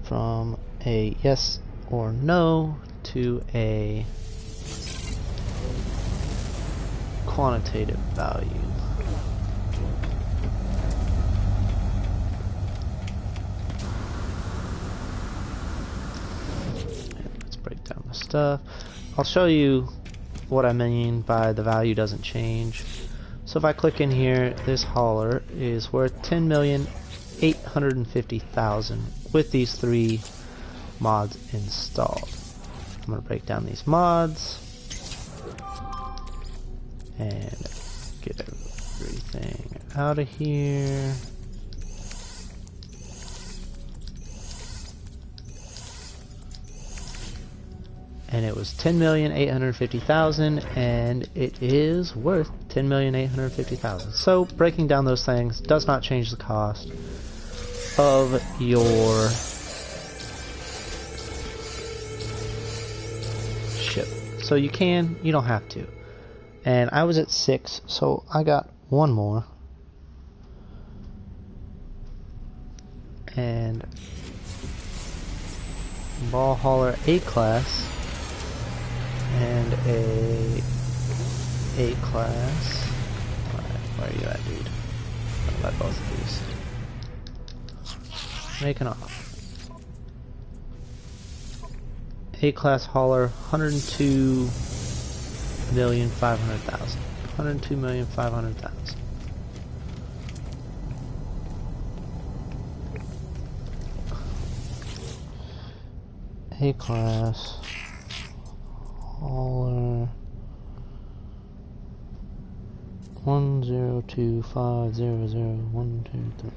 from a yes or no to a quantitative value. Let's break down the stuff. I'll show you what I mean by the value doesn't change. So if I click in here, this hauler is worth 10,850,000 with these 3 mods installed. I'm going to break down these mods and get everything out of here. And it was 10,850,000, and it is worth 10,850,000. So breaking down those things does not change the cost of your ship. So you don't have to. And I was at 6, so I got 1 more. And ball hauler A class. And a class. Alright, where are you at, dude? I'll buy both of these. Make an offer. A class hauler, 102,500,000. 102,500,000. A class hauler 102,500,123,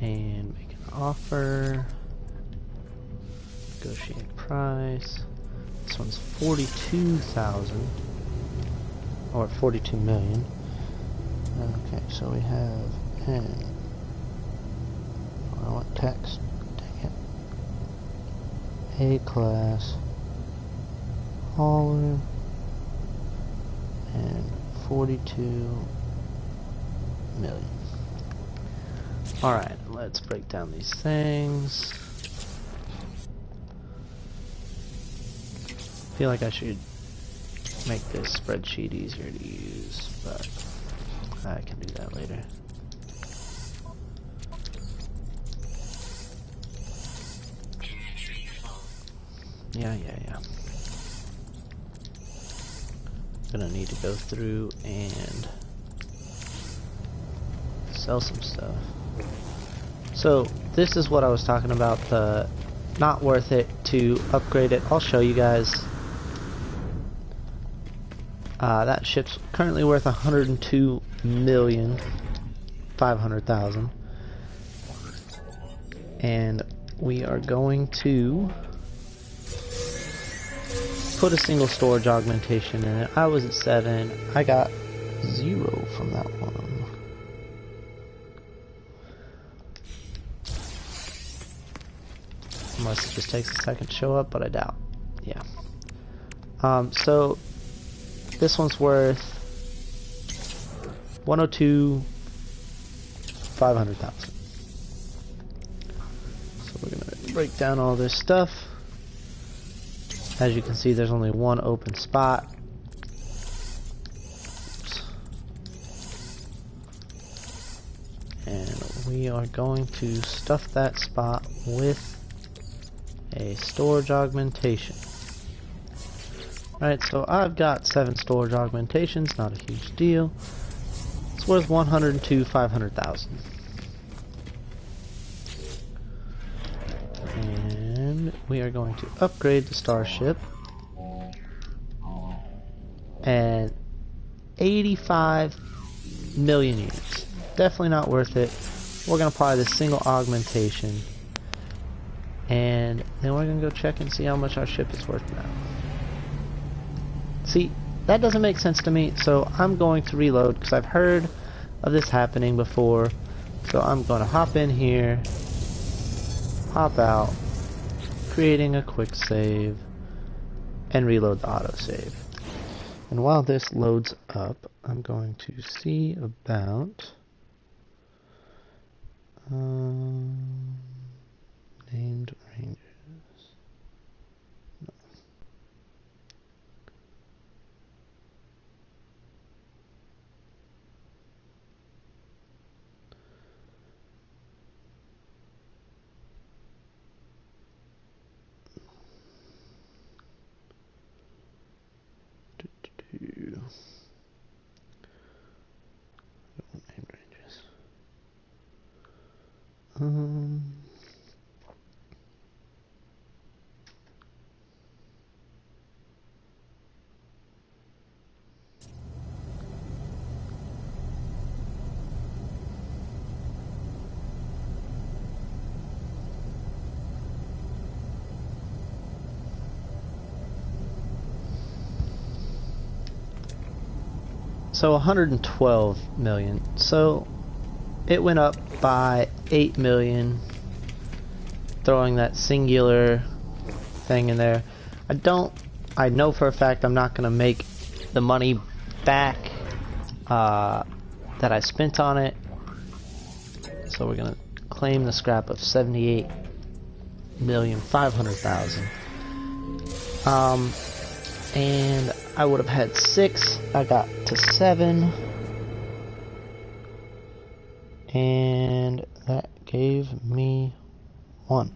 and make an offer. Negotiate price. This one's 42,000 or 42 million. Okay, so we have I want text. Dang it. A class hauler and 42 million. Alright, let's break down these things. I feel like I should make this spreadsheet easier to use, but I can do that later. Yeah. Gonna need to go through and sell some stuff. So this is what I was talking about, the not worth it to upgrade it. I'll show you guys. That ship's currently worth 102,500,000, and we are going to put a single storage augmentation in it. I was at 7. I got 0 from that one. Unless it just takes a second to show up, but I doubt. Yeah. So this one's worth 102,500,000. So we're gonna break down all this stuff. As you can see, there's only 1 open spot. Oops. And we are going to stuff that spot with a storage augmentation. Alright, so I've got 7 storage augmentations, not a huge deal. It's worth 102,500,000. And we are going to upgrade the starship. And 85 million units. Definitely not worth it. We're going to apply this single augmentation. And then we're going to go check and see how much our ship is worth now. See, that doesn't make sense to me, so I'm going to reload because I've heard of this happening before. So I'm going to hop in here, hop out, creating a quick save, and reload the autosave. And while this loads up, I'm going to see about named rangers. No. So 112 million. So it went up by 8 million, throwing that singular thing in there. I know for a fact I'm not gonna make the money back that I spent on it. So we're gonna claim the scrap of 78,500,000. And I would have had 6. I got to 7. And that gave me 1.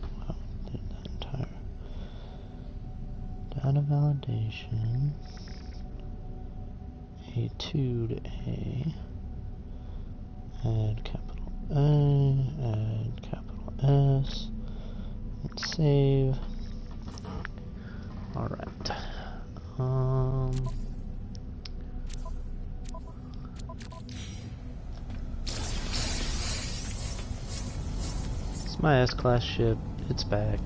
Wow, did that entire data validation. A2 to A. Add capital A. Add capital S. And save. Alright. It's my S-class ship. It's back.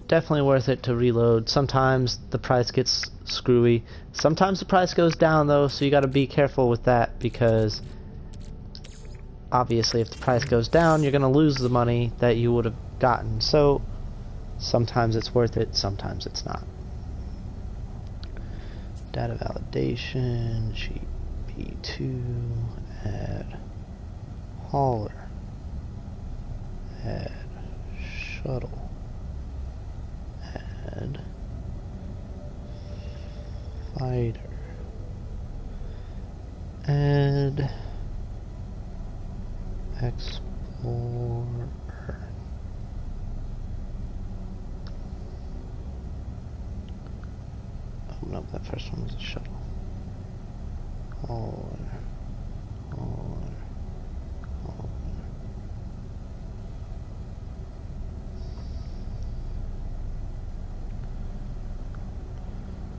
Definitely worth it to reload. Sometimes the price gets screwy. Sometimes the price goes down though, so you gotta be careful with that, because obviously if the price goes down, you're gonna lose the money that you would have gotten. So sometimes it's worth it, sometimes it's not. Data validation, GP2, add hauler, add shuttle, add fighter, add explorer. Oh no, that first one was a shuttle. Hauler.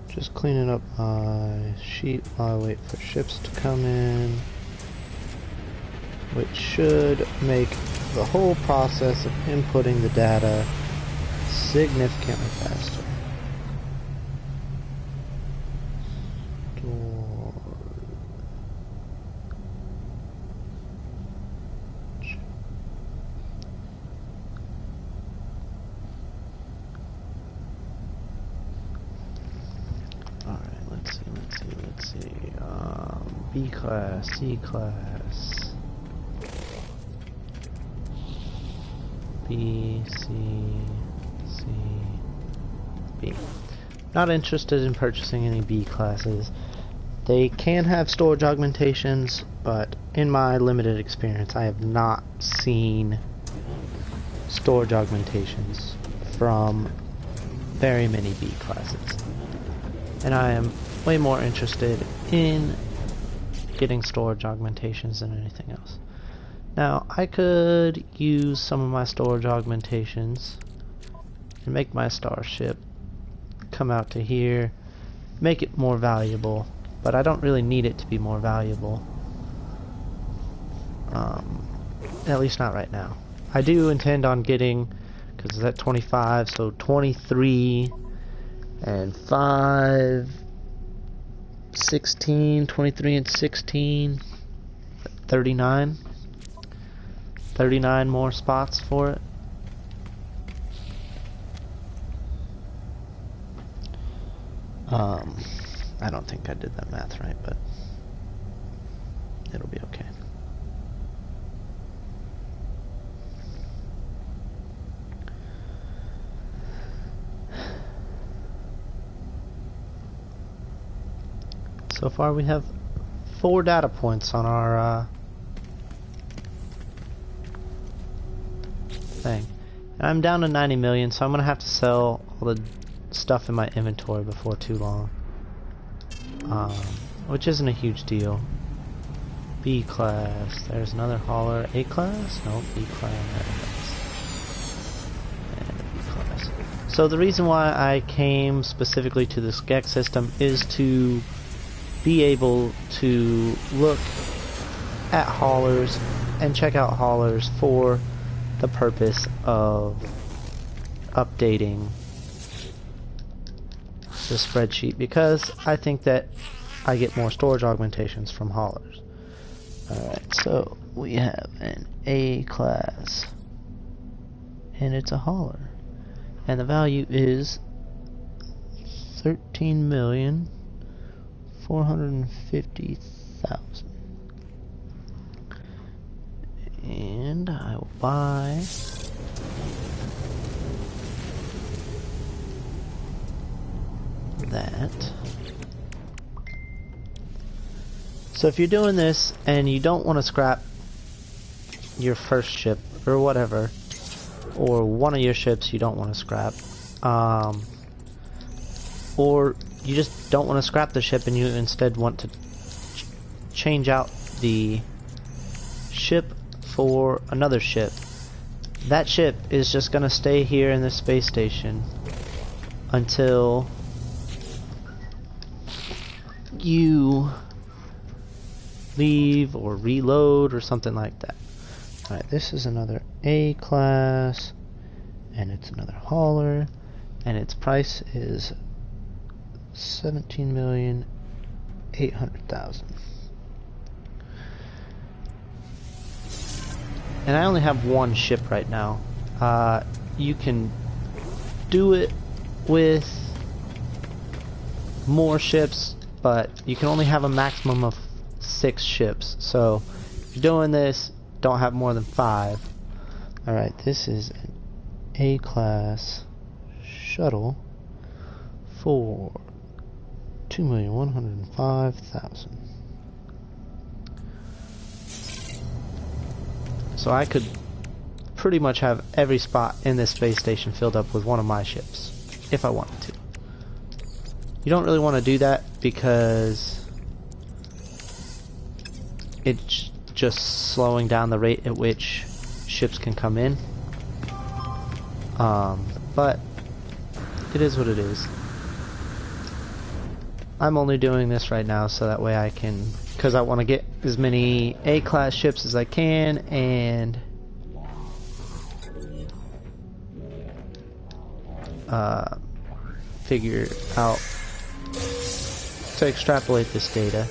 Just cleaning up my sheet while I wait for ships to come in, which should make the whole process of inputting the data significantly faster. B class, C class, B, C, C, B. Not interested in purchasing any B classes. They can have storage augmentations, but in my limited experience, I have not seen storage augmentations from very many B classes. And I am way more interested in getting storage augmentations than anything else. Now, I could use some of my storage augmentations and make my starship come out to here, make it more valuable, but I don't really need it to be more valuable. At least not right now. I do intend on getting, because it's at 25, so 23 and 5, 16, 23 and 16, 39. 39 more spots for it. I don't think I did that math right, but it'll be okay. So far we have 4 data points on our thing. And I'm down to 90 million, so I'm going to have to sell all the stuff in my inventory before too long. Which isn't a huge deal. B class. There's another hauler. A class? No, B class. And a B class. So the reason why I came specifically to this Gex system is to be able to look at haulers and check out haulers for the purpose of updating the spreadsheet, because I think that I get more storage augmentations from haulers. Alright, so we have an A class and it's a hauler, and the value is 13,450,000. And I will buy that. So if you're doing this and you don't want to scrap your first ship or whatever, or one of your ships you don't want to scrap, or you just don't want to scrap the ship and you instead want to change out the ship for another ship, that ship is just going to stay here in this space station until you leave or reload or something like that. Alright, this is another A class, and it's another hauler, and its price is 17,800,000. And I only have one ship right now. You can do it with more ships, but you can only have a maximum of 6 ships. So if you're doing this, don't have more than 5. Alright, this is an A class shuttle for 2,105,000. So I could pretty much have every spot in this space station filled up with one of my ships, if I wanted to. You don't really want to do that because it's just slowing down the rate at which ships can come in. But it is what it is. I'm only doing this right now so that way I can, because I want to get as many A-class ships as I can and figure out to extrapolate this data.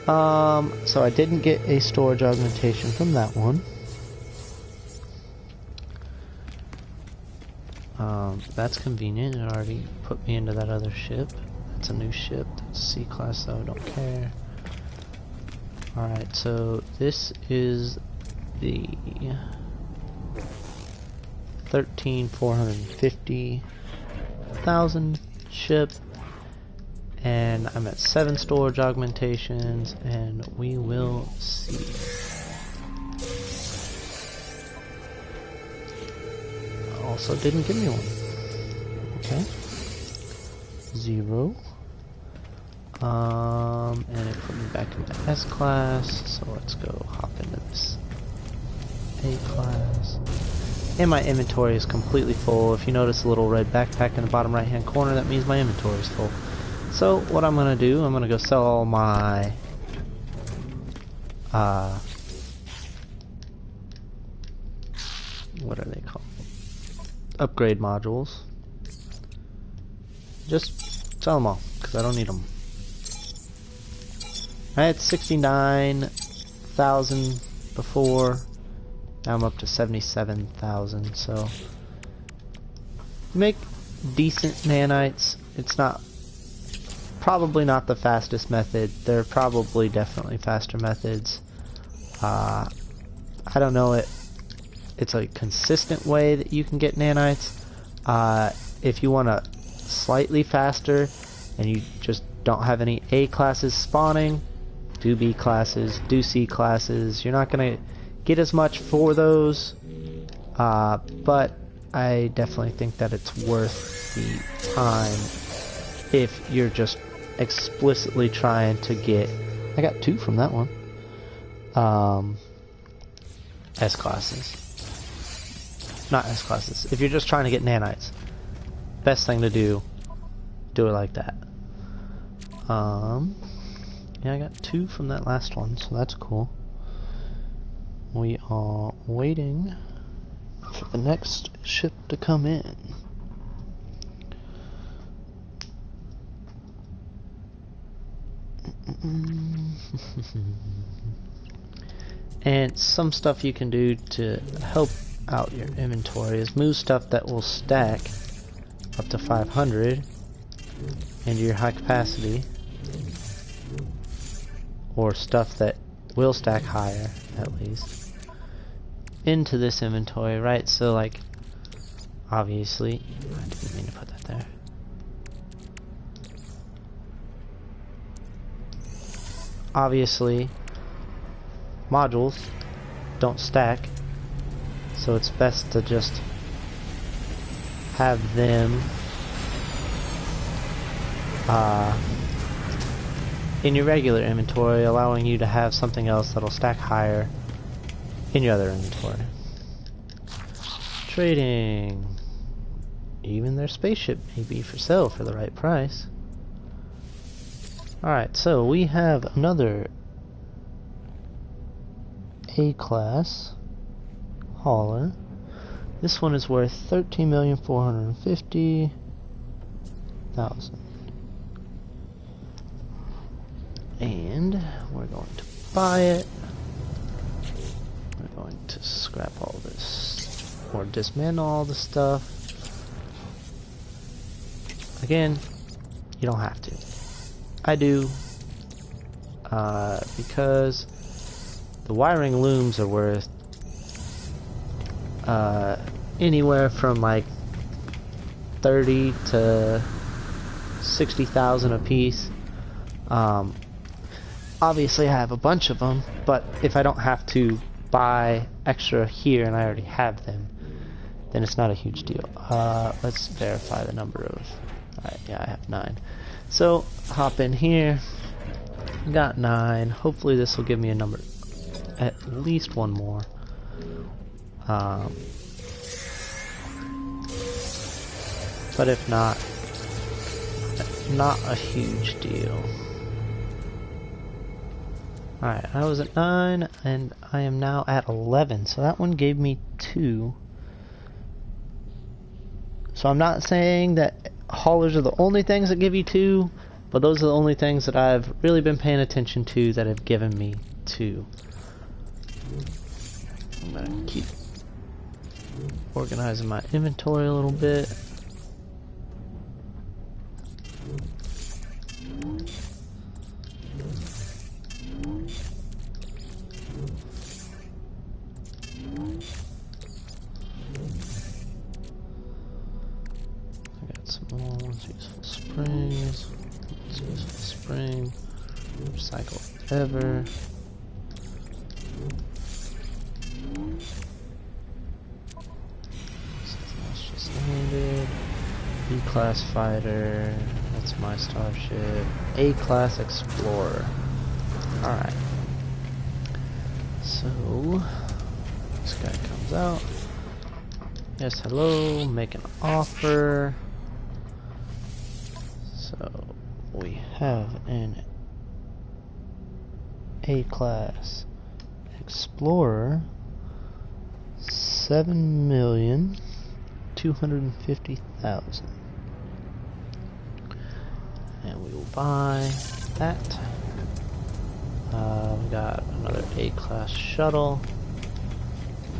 So I didn't get a storage augmentation from that one. That's convenient. It already put me into that other ship. It's a new ship. That's C-class though, don't care. Alright, so this is the 13,450,000 ship, and I'm at 7 storage augmentations, and we will see. Also didn't give me one. Okay. 0. And it put me back into S class, so let's go hop into this A class. And my inventory is completely full. If you notice a little red backpack in the bottom right hand corner, that means my inventory is full. So what I'm gonna do, I'm gonna go sell all my what are they called? Upgrade modules. Just sell them all, because I don't need them. I had 69,000 before, now I'm up to 77,000, so you make decent nanites. It's not, probably not the fastest method. There are probably definitely faster methods. I don't know it. It's a consistent way that you can get nanites. If you want a slightly faster and you just don't have any A classes spawning, do B classes, do C classes. You're not gonna get as much for those, but I definitely think that it's worth the time if you're just explicitly trying to get... I got 2 from that one. S-classes. Not S-classes. If you're just trying to get nanites, best thing to do it like that. Yeah, I got 2 from that last one, so that's cool. We are waiting for the next ship to come in. And some stuff you can do to help out your inventory is move stuff that will stack up to 500 into your high capacity, or stuff that will stack higher at least into this inventory, right? So like obviously I didn't mean to put that there. Obviously modules don't stack, so it's best to just have them in your regular inventory, allowing you to have something else that'll stack higher in your other inventory. Trading. Even their spaceship may be for sale for the right price. Alright, so we have another A-class hauler. This one is worth 13,450,000. And we're going to buy it. We're going to scrap all this, or dismantle all the stuff. Again, you don't have to. I do, because the wiring looms are worth anywhere from like 30 to 60,000 a piece. Obviously I have a bunch of them, but if I don't have to buy extra here and I already have them, then it's not a huge deal. Let's verify the number of... Alright, yeah, I have 9. So, hop in here. Got 9. Hopefully this will give me a number. At least one more. But if not a huge deal. Alright, I was at 9, and I am now at 11, so that one gave me 2. So I'm not saying that haulers are the only things that give you 2, but those are the only things that I've really been paying attention to that have given me 2. I'm gonna keep organizing my inventory a little bit. Useful springs. Useful spring. Recycle ever. Something else just landed. B-class fighter. That's my starship. A-class explorer. Alright. So this guy comes out. Yes, hello. Make an offer. So we have an A-class explorer, 7,250,000, and we will buy that. We got another A-class shuttle.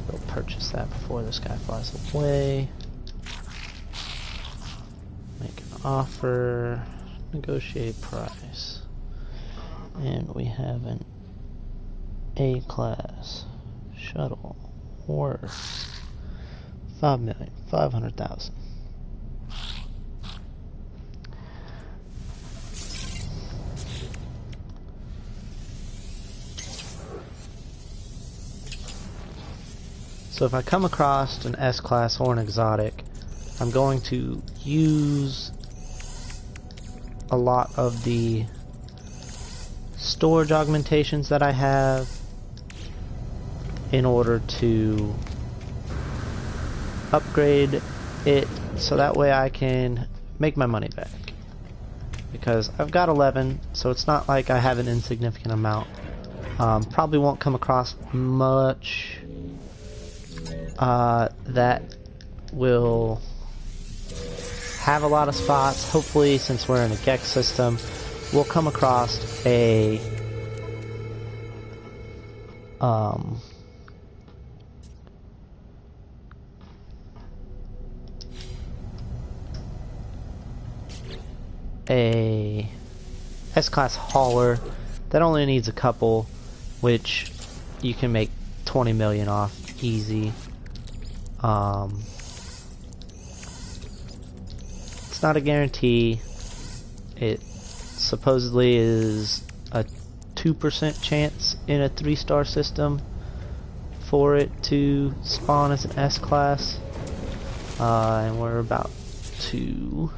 We'll purchase that before this guy flies away. Make an offer, negotiate price, and we have an A-class shuttle worth 5,500,000. So if I come across an S-Class or an exotic, I'm going to use a lot of the storage augmentations that I have in order to upgrade it so that way I can make my money back. Because I've got 11, so it's not like I have an insignificant amount. Probably won't come across much that will have a lot of spots. Hopefully, since we're in a Gex system, we'll come across a S-Class hauler that only needs a couple, which you can make 20 million off easy. It's not a guarantee. It supposedly is a 2% chance in a 3-star system for it to spawn as an S-Class, and we're about to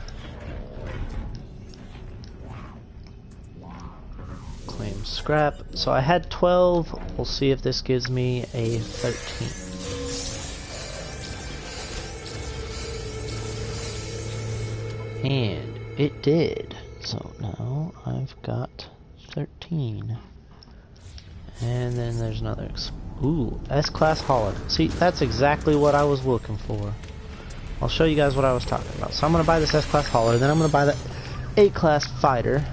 claim scrap. So I had 12. We'll see if this gives me a 13. And it did. So now I've got 13. And then there's another. Ooh, S-Class hauler. See, that's exactly what I was looking for. I'll show you guys what I was talking about. So I'm going to buy this S-Class hauler, then I'm going to buy the A-Class fighter.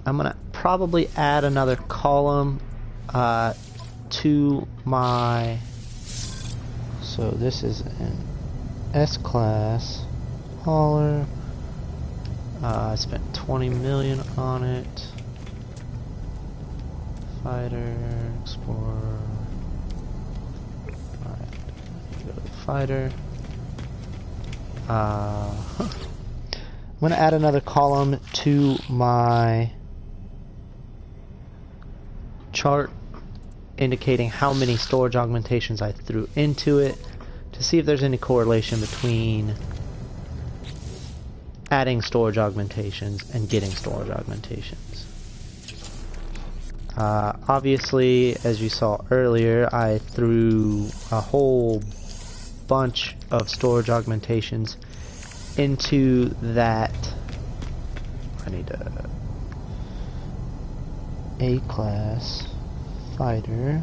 I'm going to probably add another column to my... So this is an S-Class hauler. I spent 20 million on it. Fighter, Explorer. Alright, go to the fighter. I'm going to add another column to my chart indicating how many storage augmentations I threw into it to see if there's any correlation between adding storage augmentations and getting storage augmentations. Obviously, as you saw earlier, I threw a whole bunch of storage augmentations into that. I need a A-Class fighter,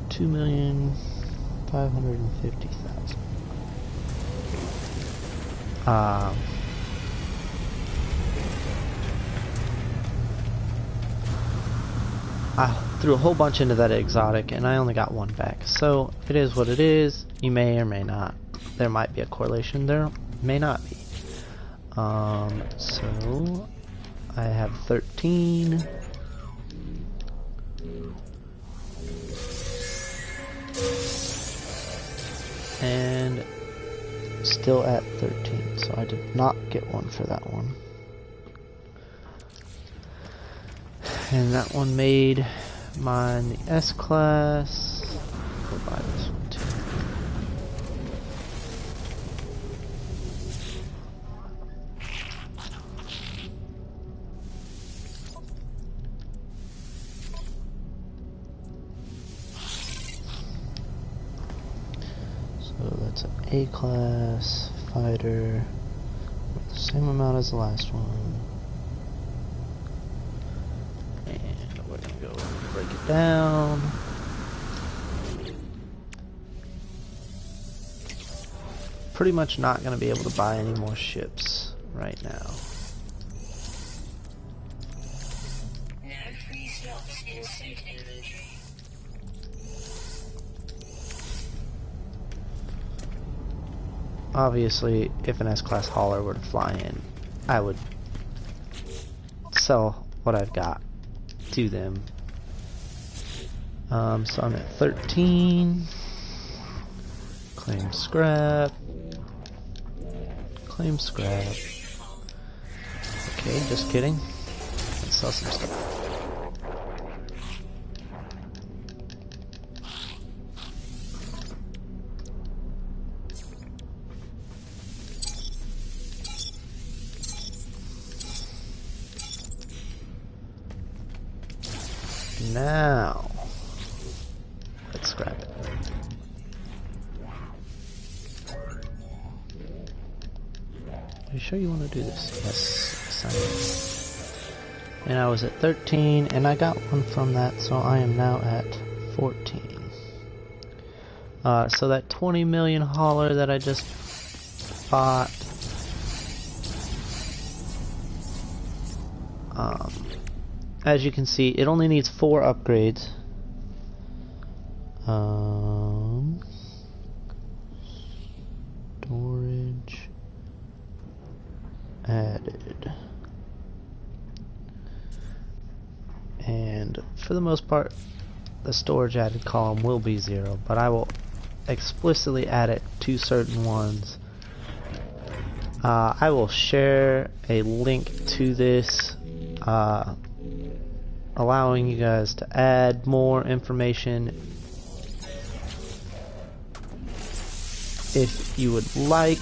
2,550,000. I threw a whole bunch into that exotic and I only got one back. So it is what it is. You may or may not. There might be a correlation. There may not be. So I have 13. And still at 13, so I did not get one for that one. And that one made mine the S-Class. We'll buy this one too. So that's an A-Class fighter with the same amount as the last one. And we're gonna go break it down. Pretty much not gonna be able to buy any more ships right now. Obviously, if an S-Class hauler were to fly in, I would sell what I've got to them. So I'm at 13. Claim scrap. Claim scrap. Okay, just kidding. Let's sell some stuff. Now, let's scrap it. Are you sure you want to do this? Yes, I am. And I was at 13, and I got one from that, so I am now at 14. So that 20 million hauler that I just bought, as you can see, it only needs 4 upgrades. Storage added. And for the most part, the storage added column will be 0, but I will explicitly add it to certain ones. I will share a link to this, allowing you guys to add more information if you would like.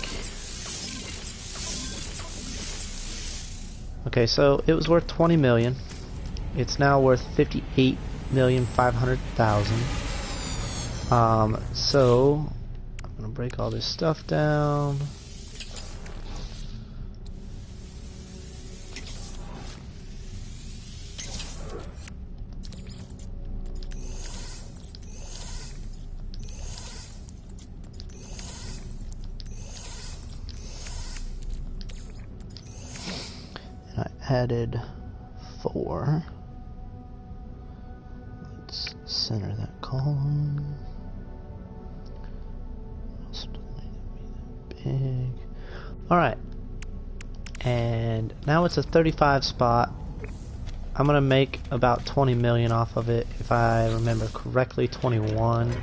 Okay, so it was worth 20 million. It's now worth 58,500,000. So I'm gonna break all this stuff down. And I added 4. Let's center that column. Big. Alright. And now it's a 35 spot. I'm gonna make about 20 million off of it, if I remember correctly, 21.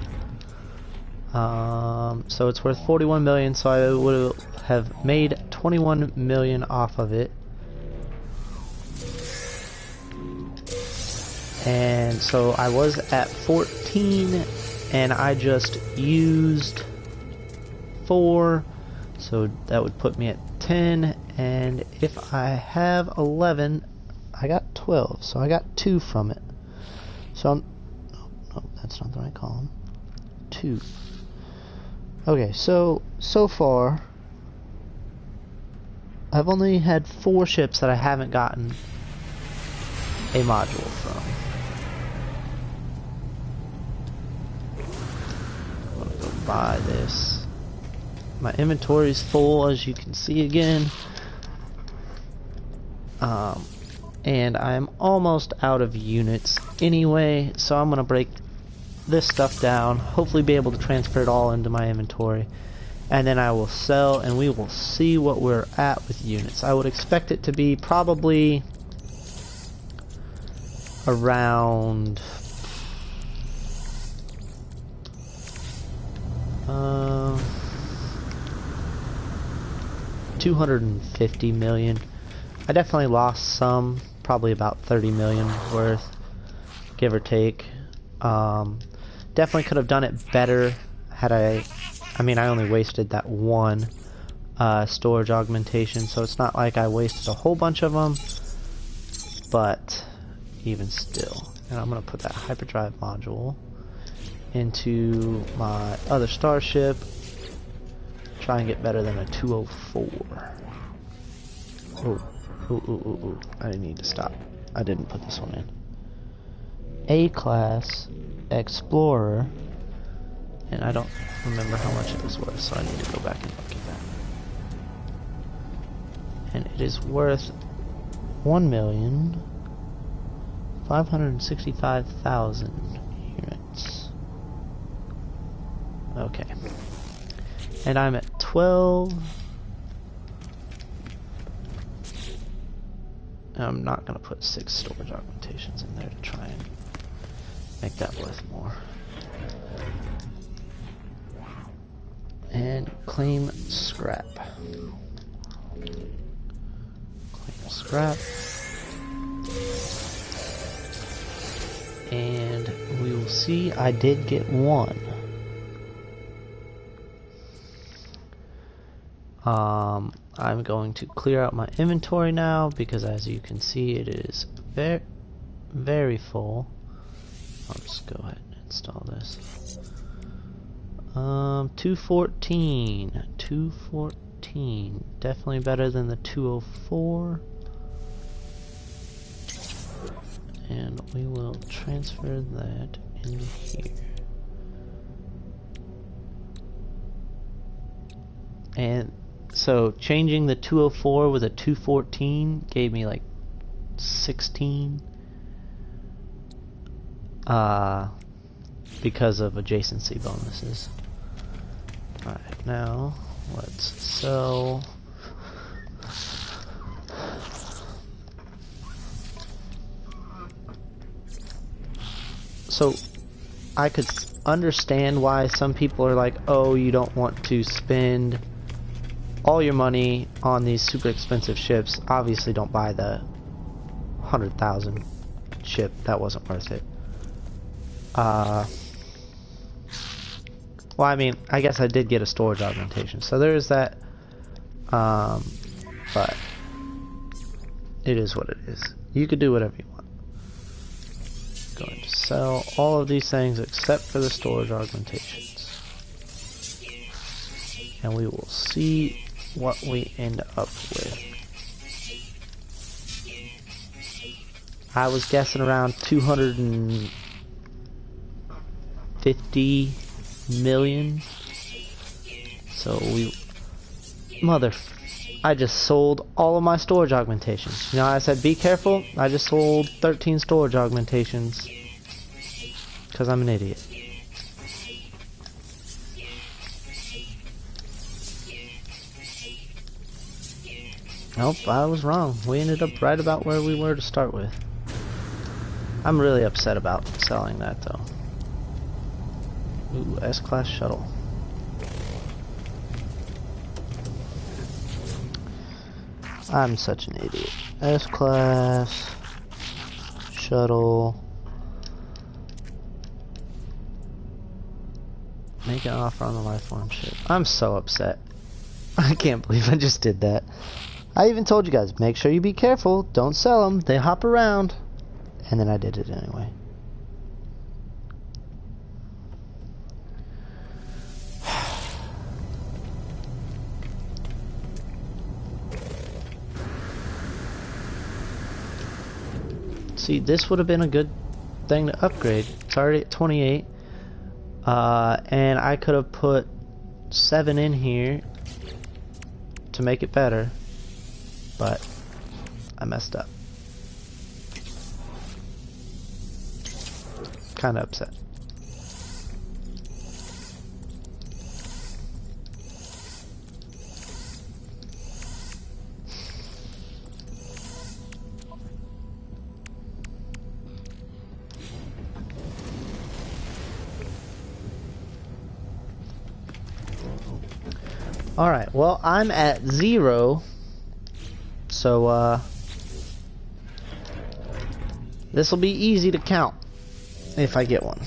So it's worth 41 million, so I would have made 21 million off of it. And so I was at 14, and I just used 4, so that would put me at 10, and if I have 11, I got 12, so I got 2 from it. So no, that's not the right column. 2. Okay, so far I've only had 4 ships that I haven't gotten a module from. I'm gonna go buy this. My inventory is full, as you can see again. And I'm almost out of units anyway, so I'm gonna break this stuff down, hopefully be able to transfer it all into my inventory, and then I will sell, and we will see what we're at with units. I would expect it to be probably around 250 million. I definitely lost some, probably about 30 million worth, give or take. Definitely could have done it better had I mean, I only wasted that 1 storage augmentation, so it's not like I wasted a whole bunch of them, but even still. And I'm going to put that hyperdrive module into my other starship, try and get better than a 204. Ooh, I need to stop. I didn't put this one in. A-class Explorer, and I don't remember how much it was worth, so I need to go back and look at that. And it is worth 1,565,000 units. Okay. And I'm at 12. I'm not going to put 6 storage augmentations in there to try and make that worth more. And claim scrap. Claim scrap. And we will see, I did get 1. I'm going to clear out my inventory now, because as you can see, it is very, very full. I'll just go ahead and install this. 214. 214. Definitely better than the 204. And we will transfer that into here. And so changing the 204 with a 214 gave me like 16 because of adjacency bonuses. Alright, now let's sell. So I could understand why some people are like, oh, you don't want to spend all your money on these super expensive ships. Obviously don't buy the 100,000 ship, that wasn't worth it. Well, I mean, I guess I did get a storage augmentation, so there is that. But it is what it is. You could do whatever you want. Going to sell all of these things except for the storage augmentations, and we will see what we end up with. I was guessing around 250 million. So I just sold all of my storage augmentations. You know, I said be careful. I just sold 13 storage augmentations because I'm an idiot. Nope, I was wrong. We ended up right about where we were to start with. I'm really upset about selling that though. Ooh, S-Class shuttle. I'm such an idiot. S-Class shuttle. Make an offer on the lifeline ship. I'm so upset. I can't believe I just did that. I even told you guys, make sure you be careful. Don't sell them. They hop around. And then I did it anyway. See, this would have been a good thing to upgrade. It's already at 28. And I could have put 7 in here to make it better. But I messed up. Kinda upset. Alright, well, I'm at 0. So, this will be easy to count if I get one.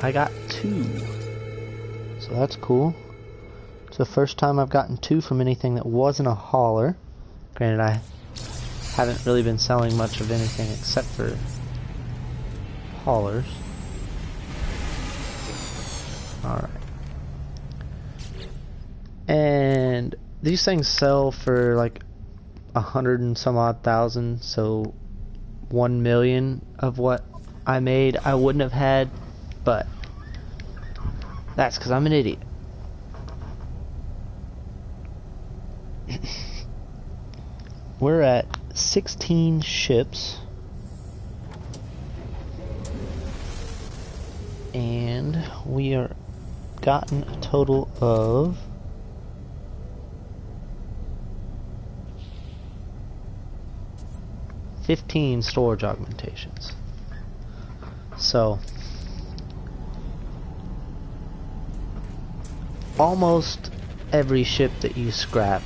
I got 2. So that's cool. It's the first time I've gotten 2 from anything that wasn't a hauler. Granted, I haven't really been selling much of anything except for haulers. Alright. And these things sell for like 100 and some odd thousand, so 1 million of what I made I wouldn't have had, but that's because I'm an idiot. We're at 16 ships. And we are gotten a total of 15 storage augmentations. So almost every ship that you scrap,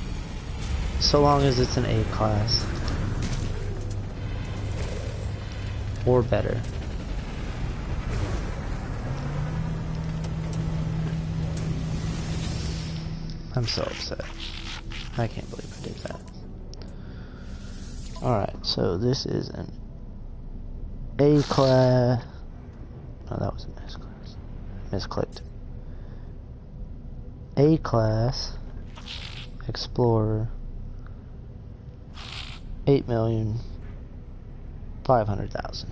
so long as it's an A class or better. I'm so upset. I can't believe I did that. Alright, so this is an A class. No, that was an S class. Misclicked. A class Explorer, 8,500,000.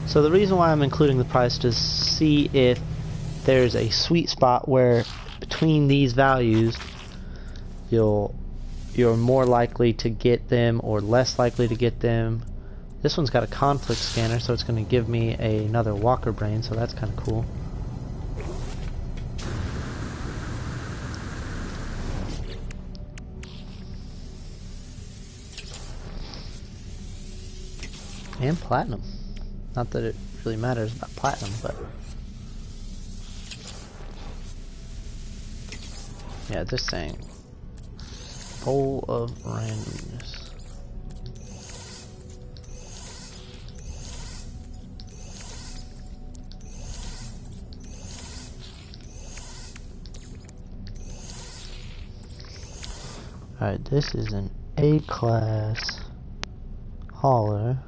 So the reason why I'm including the price is to see if there's a sweet spot where between these values you're more likely to get them or less likely to get them. This one's got a conflict scanner, so it's going to give me another walker brain, so that's kind of cool. And platinum. Not that it really matters about platinum, but yeah, this thing full of randomness. Alright, this is an A class hauler.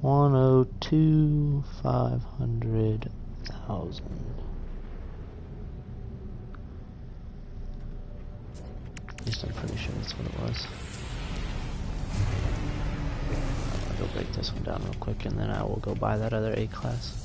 102,500,000. At least I'm pretty sure that's what it was. I'll go break this one down real quick and then I will go buy that other A class.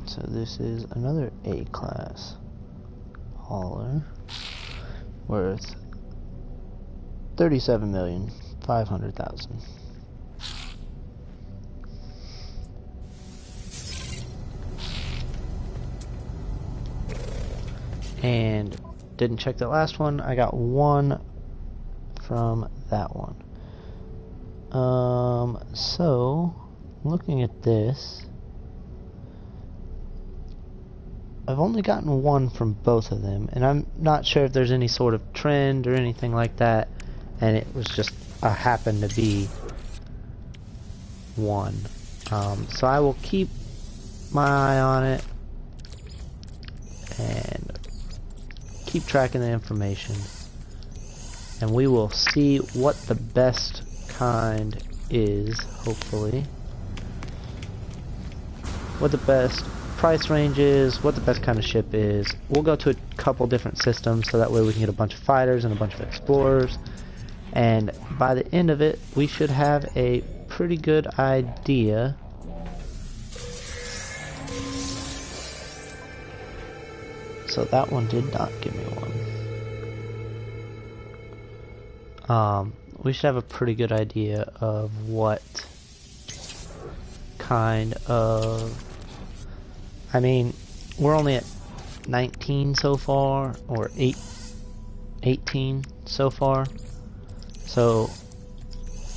So this is another A class hauler worth 37,500,000. And didn't check the last one. I got one from that one. So looking at this, I've only gotten one from both of them, and I'm not sure if there's any sort of trend or anything like that, and it was just happened to be one. So I will keep my eye on it and keep tracking the information, and we will see what the best kind is, hopefully. What the best price range is, what the best kind of ship is. We'll go to a couple different systems so that way we can get a bunch of fighters and a bunch of explorers, and by the end of it we should have a pretty good idea so that one did not give me one. We should have a pretty good idea of what kind of, I mean, we're only at 19 so far, or 18 so far, so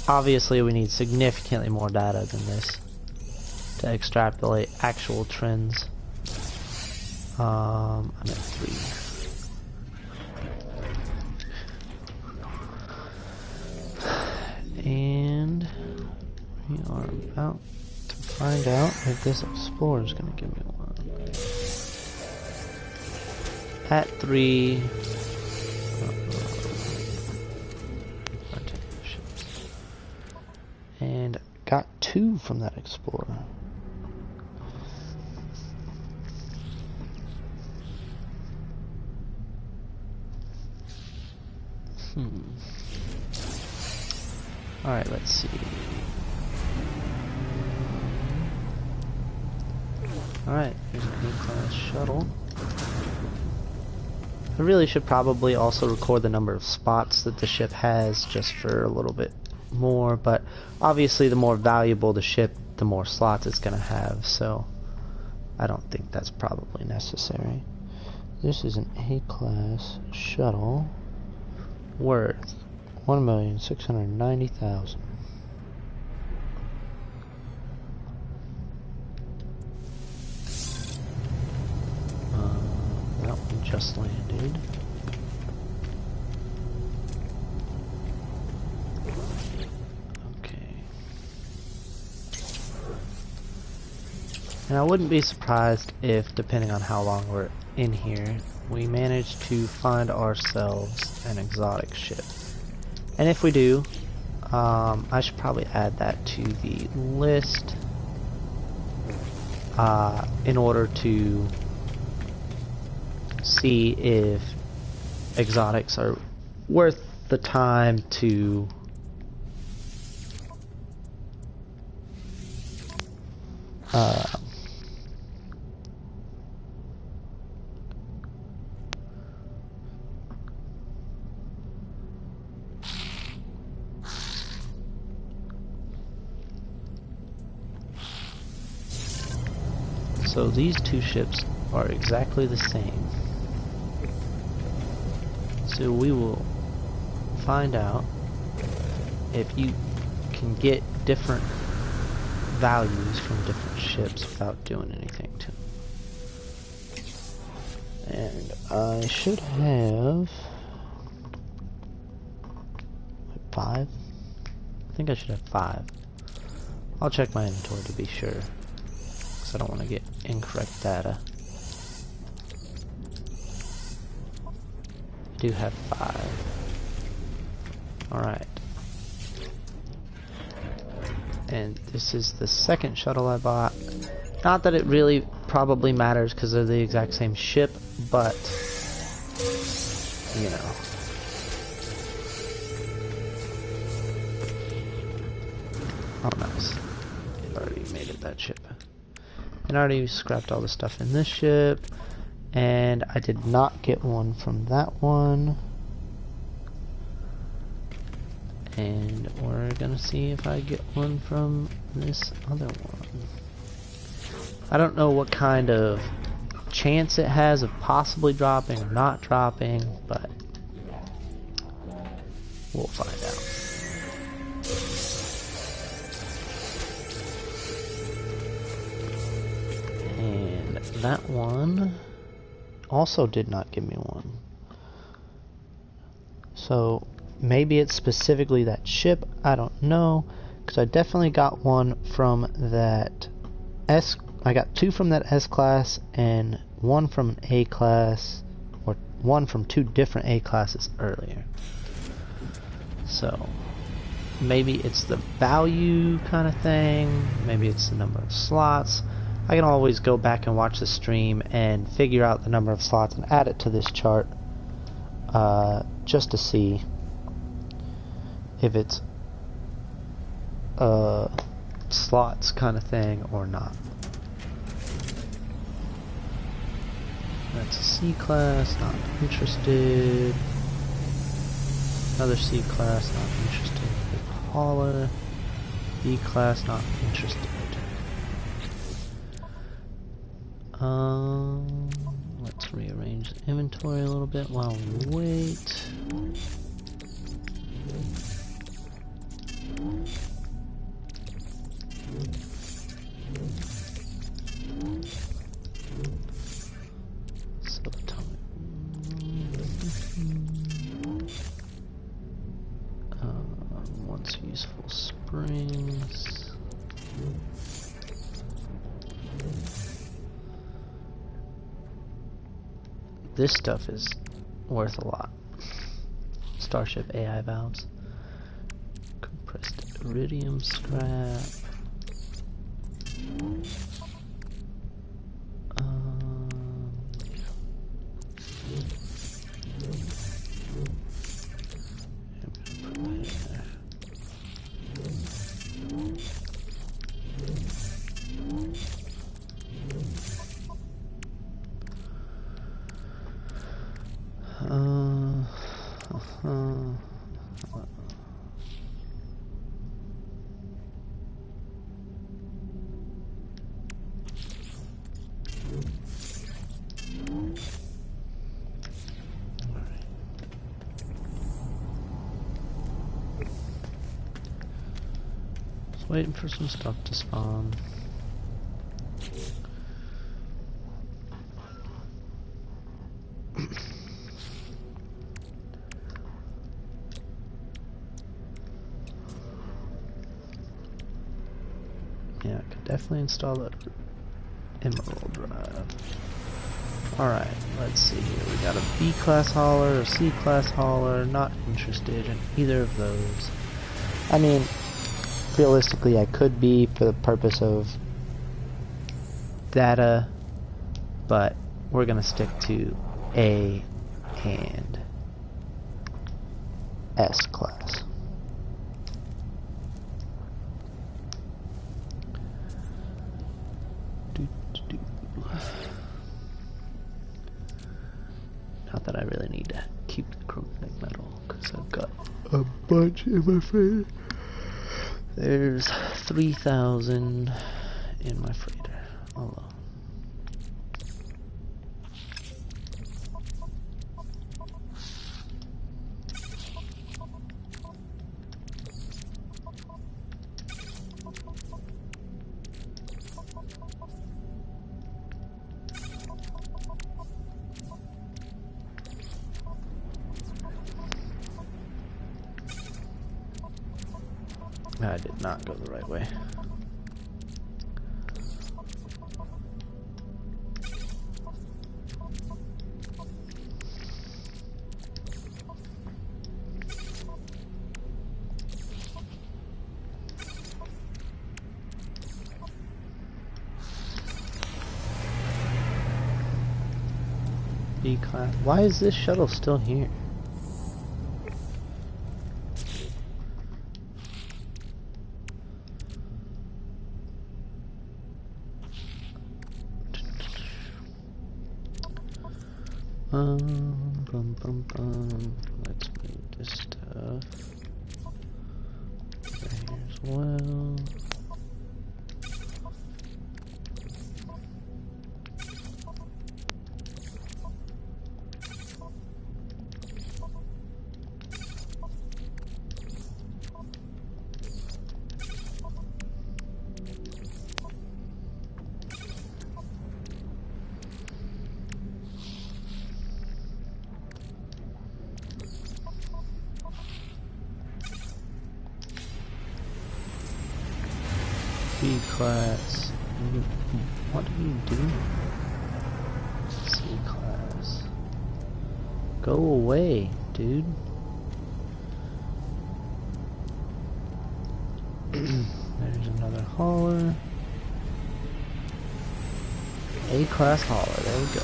obviously we need significantly more data than this to extrapolate actual trends. I'm at 3. And we are about to find out if this explorer is going to give me one. At 3. And got 2 from that explorer. Alright, let's see. Alright, here's an A-class shuttle. I really should probably also record the number of spots that the ship has just for a little bit more, but obviously the more valuable the ship, the more slots it's going to have, so I don't think that's probably necessary. This is an A-class shuttle worth 1,690,000. That one just landed. Okay. And I wouldn't be surprised if, depending on how long we're in here, we manage to find ourselves an exotic ship. And if we do, I should probably add that to the list in order to see if exotics are worth the time to so these two ships are exactly the same. So we will find out if you can get different values from different ships without doing anything to them. And I should have 5. I think I should have 5. I'll check my inventory to be sure, because I don't want to get incorrect data. I do have 5. Alright. And this is the second shuttle I bought. Not that it really probably matters because they're the exact same ship, but you know. Oh nice. It already made it that ship. And I already scrapped all the stuff in this ship. And I did not get one from that one. And we're gonna see if I get one from this other one. I don't know what kind of chance it has of possibly dropping or not dropping, but we'll find out. And that one also did not give me one. So maybe it's specifically that ship, I don't know, because I definitely got one from that S. I got 2 from that S class and 1 from an A class, or 1 from 2 different A classes earlier. So maybe it's the value kind of thing, maybe it's the number of slots. I can always go back and watch the stream and figure out the number of slots and add it to this chart just to see if it's slots kind of thing or not. That's a C class, not interested. Another C class, not interested. Hauler. B class, not interested. Let's rearrange the inventory a little bit while we wait. Once useful springs. This stuff is worth a lot. Starship AI valves. Compressed iridium scrap. waiting for some stuff to spawn. Yeah, I could definitely install that emerald drive. Alright, let's see here. We got a B class hauler, a C class hauler. Not interested in either of those. I mean, realistically I could be for the purpose of data, but we're gonna stick to A and S class. Not that I really need to keep the chromatic metal, because I've got a bunch in my freighter. There's 3,000 in my freighter alone. I did not go the right way. B class. Why is this shuttle still here? Let's move this stuff over here as well. B class. What are you doing? C class. Go away, dude. There's another hauler. A class hauler. There we go.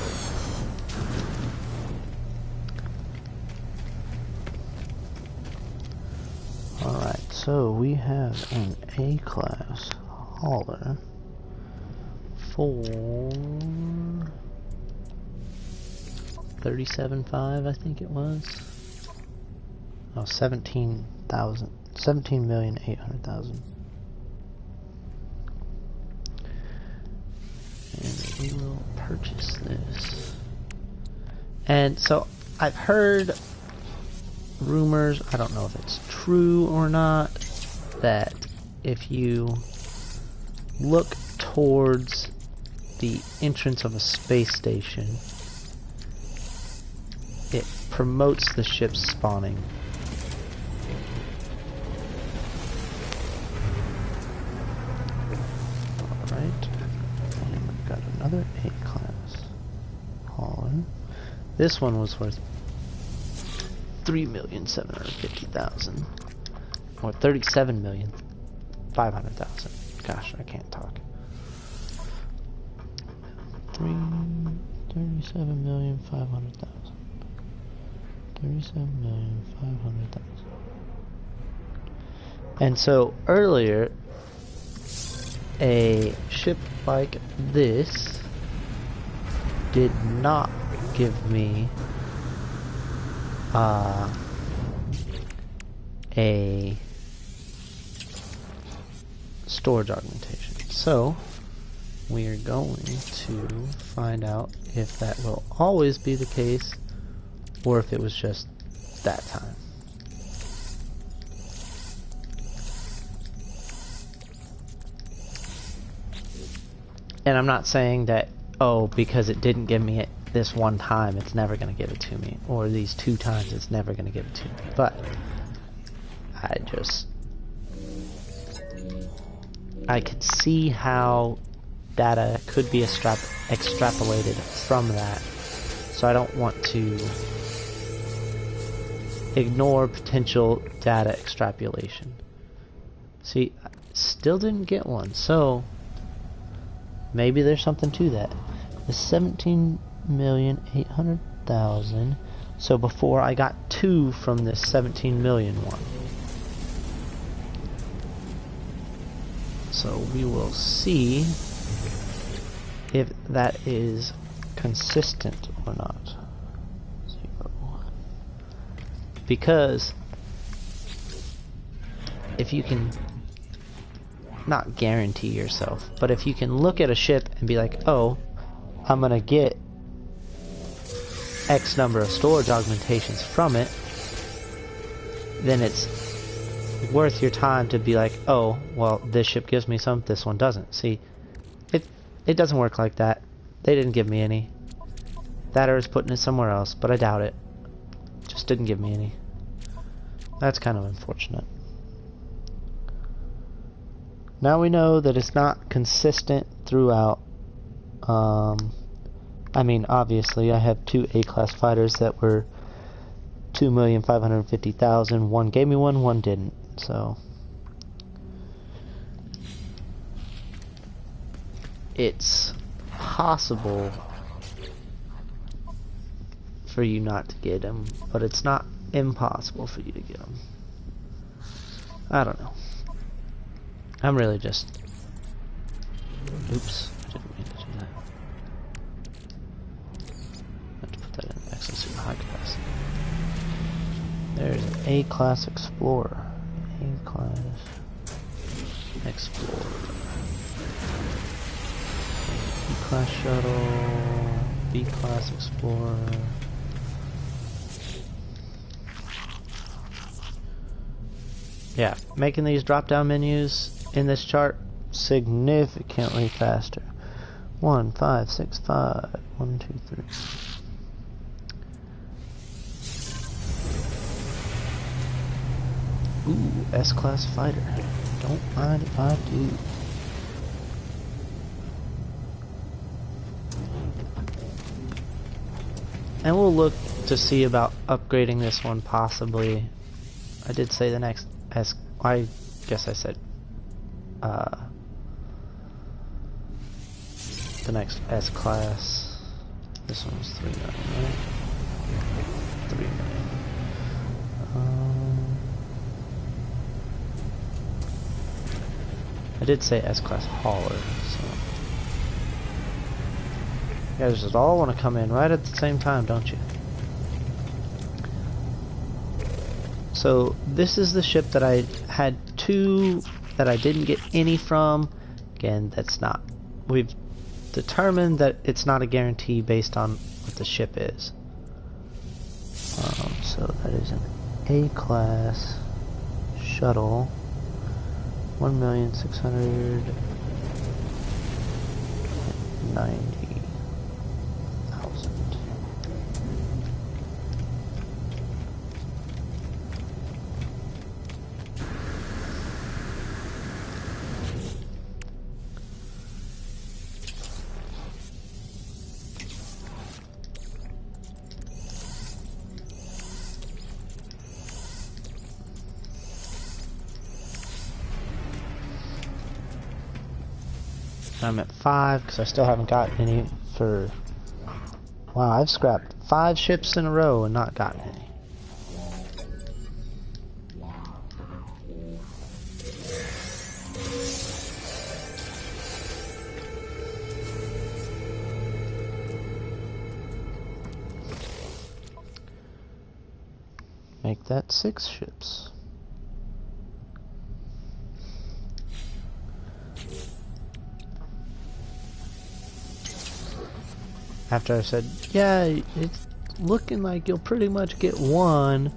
Alright, so we have an A class hauler for 37.5, I think it was. Oh, 17,800,000. And we will purchase this. And so I've heard rumors, I don't know if it's true or not, that if you look towards the entrance of a space station, it promotes the ship's spawning. Alright, and we've got another A-class hauler. This one was worth 3,750,000, or 37,500,000. Gosh, I can't talk. 37,500,000. 37,500,000. And so earlier, a ship like this did not give me a storage augmentation. So we are going to find out if that will always be the case or if it was just that time. And I'm not saying that, oh, because it didn't give me it this one time, it's never going to give it to me. Or these 2 times, it's never going to give it to me. But I could see how data could be extrapolated from that. So I don't want to ignore potential data extrapolation. See, I still didn't get one, so maybe there's something to that. The 17,800,000. So before I got 2 from this 17 million one. So we will see if that is consistent or not. 0. Because if you can not guarantee yourself, but if you can look at a ship and be like, oh, I'm gonna get X number of storage augmentations from it, then it's worth your time to be like, oh, well, this ship gives me some, this one doesn't. See, it doesn't work like that. They didn't give me any. That or is putting it somewhere else, but I doubt it. Just didn't give me any. That's kind of unfortunate. Now we know that it's not consistent throughout. I mean, obviously, I have 2 A-class fighters that were 2,550,000. One gave me one didn't. So it's possible for you not to get them, but it's not impossible for you to get them. I don't know. I'm really just... Oops. Didn't mean to do that. I have to put that in excellent super high capacity. There's an A-class Explorer. A-class Explorer. B-class Shuttle. B-class Explorer. Yeah, making these drop-down menus in this chart significantly faster. 1, 5, 6, 5. 1, 2, 3. Ooh, S-class fighter. Don't mind if I do. And we'll look to see about upgrading this one possibly. I did say the next S... I guess I said... the next S-class. This one's 3 million, right? 3 million. I did say S-class hauler, so... You guys just all want to come in right at the same time, don't you? So, this is the ship that I had 2 that I didn't get any from. Again, that's not... We've determined that it's not a guarantee based on what the ship is. So, that is an A-class shuttle. 1,690,000. I'm at 5 because I still haven't gotten any for... Wow, I've scrapped 5 ships in a row and not gotten any. Make that 6 ships. After I said, yeah, it's looking like you'll pretty much get 1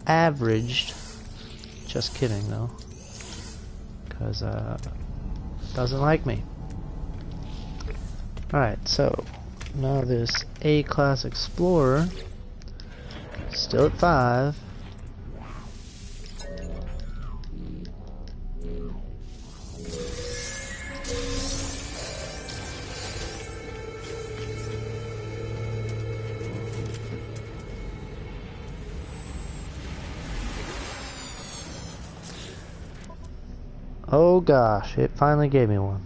averaged. Just kidding, though. Because, doesn't like me. Alright, so now this A-class Explorer, still at 5. Oh gosh, it finally gave me one.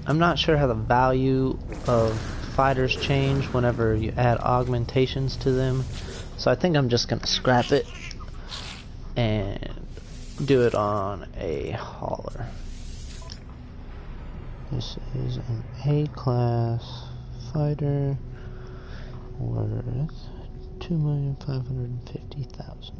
I'm not sure how the value of fighters change whenever you add augmentations to them, so I think I'm just gonna scrap it and do it on a hauler. This is an A-class fighter worth 2,550,000.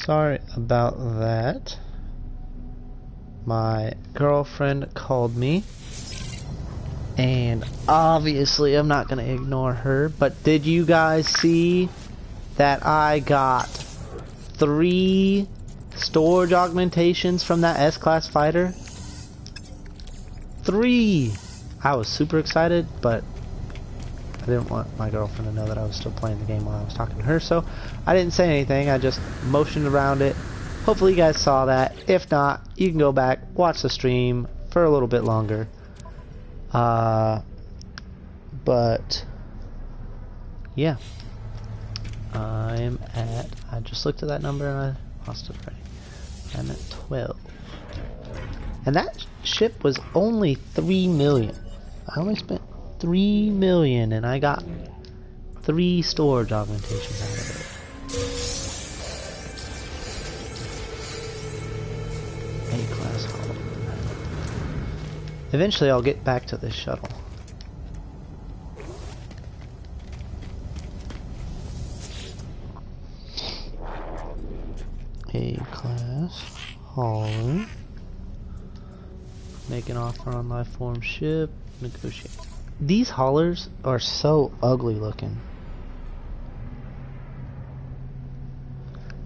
Sorry about that. My girlfriend called me. And obviously I'm not going to ignore her. But did you guys see that I got 3 storage augmentations from that S-Class fighter? 3! I was super excited, but I didn't want my girlfriend to know that I was still playing the game while I was talking to her, so I didn't say anything. I just motioned around it. Hopefully you guys saw that. If not, you can go back, watch the stream for a little bit longer. But yeah, I just looked at that number and I lost it already. I'm at 12. And that ship was only 3 million. I only spent 3 million and I got 3 storage augmentations out of it. A-class hull. Eventually I'll get back to this shuttle. A-class hauler. Make an offer on life form ship. Negotiate. These haulers are so ugly looking.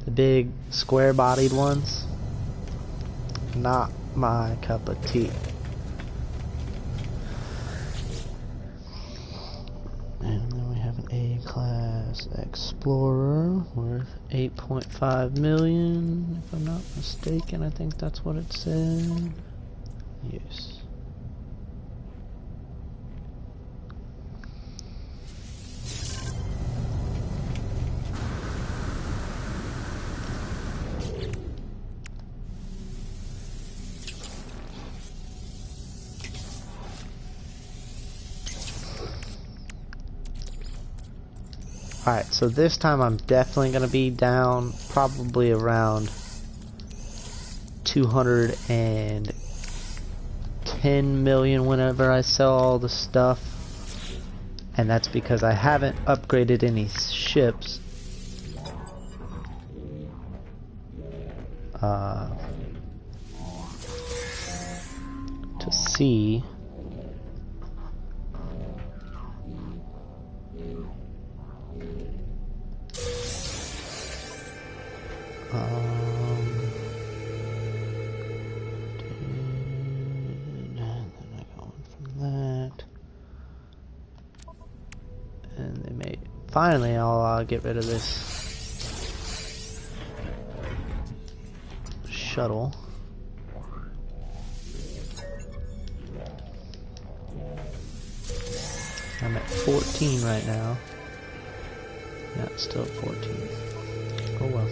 The big square bodied ones. Not my cup of tea. And then we have an A-class Explorer worth 8.5 million, if I'm not mistaken. I think that's what it said. Yes. Alright, so this time I'm definitely going to be down probably around 210 million whenever I sell all the stuff. And that's because I haven't upgraded any ships. To see. Finally, I'll get rid of this shuttle. I'm at 14 right now. Yeah, it's still at 14. Oh well.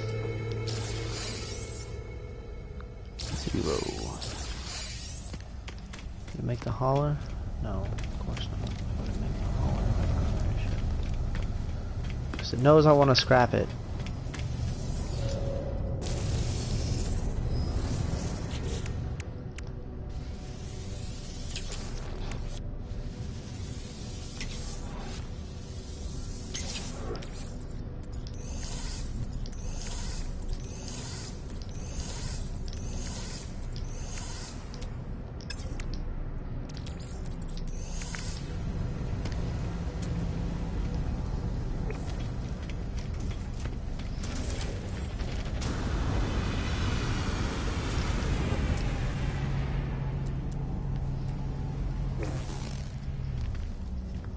0. Did it make the hauler? No, of course not. It knows I want to scrap it.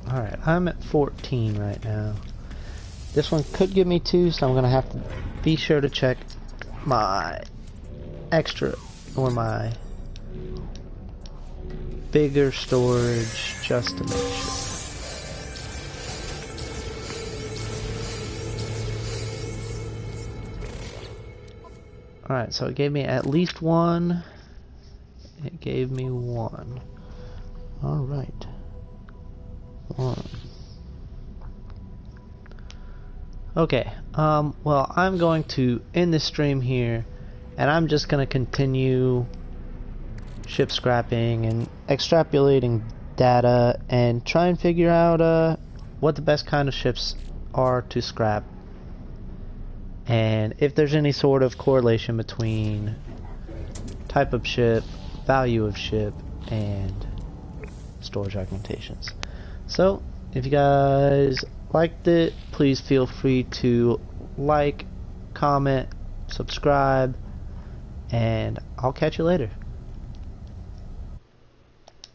Alright, I'm at 14 right now. This one could give me 2, so I'm going to have to be sure to check my extra or my bigger storage just to make sure. Alright, so it gave me at least 1. It gave me 1. Alright. 1. Okay, well, I'm going to end this stream here, and I'm just going to continue ship scrapping and extrapolating data and try and figure out what the best kind of ships are to scrap. and if there's any sort of correlation between type of ship, value of ship, and storage augmentations. So if you guys liked it, please feel free to like, comment, subscribe, and I'll catch you later.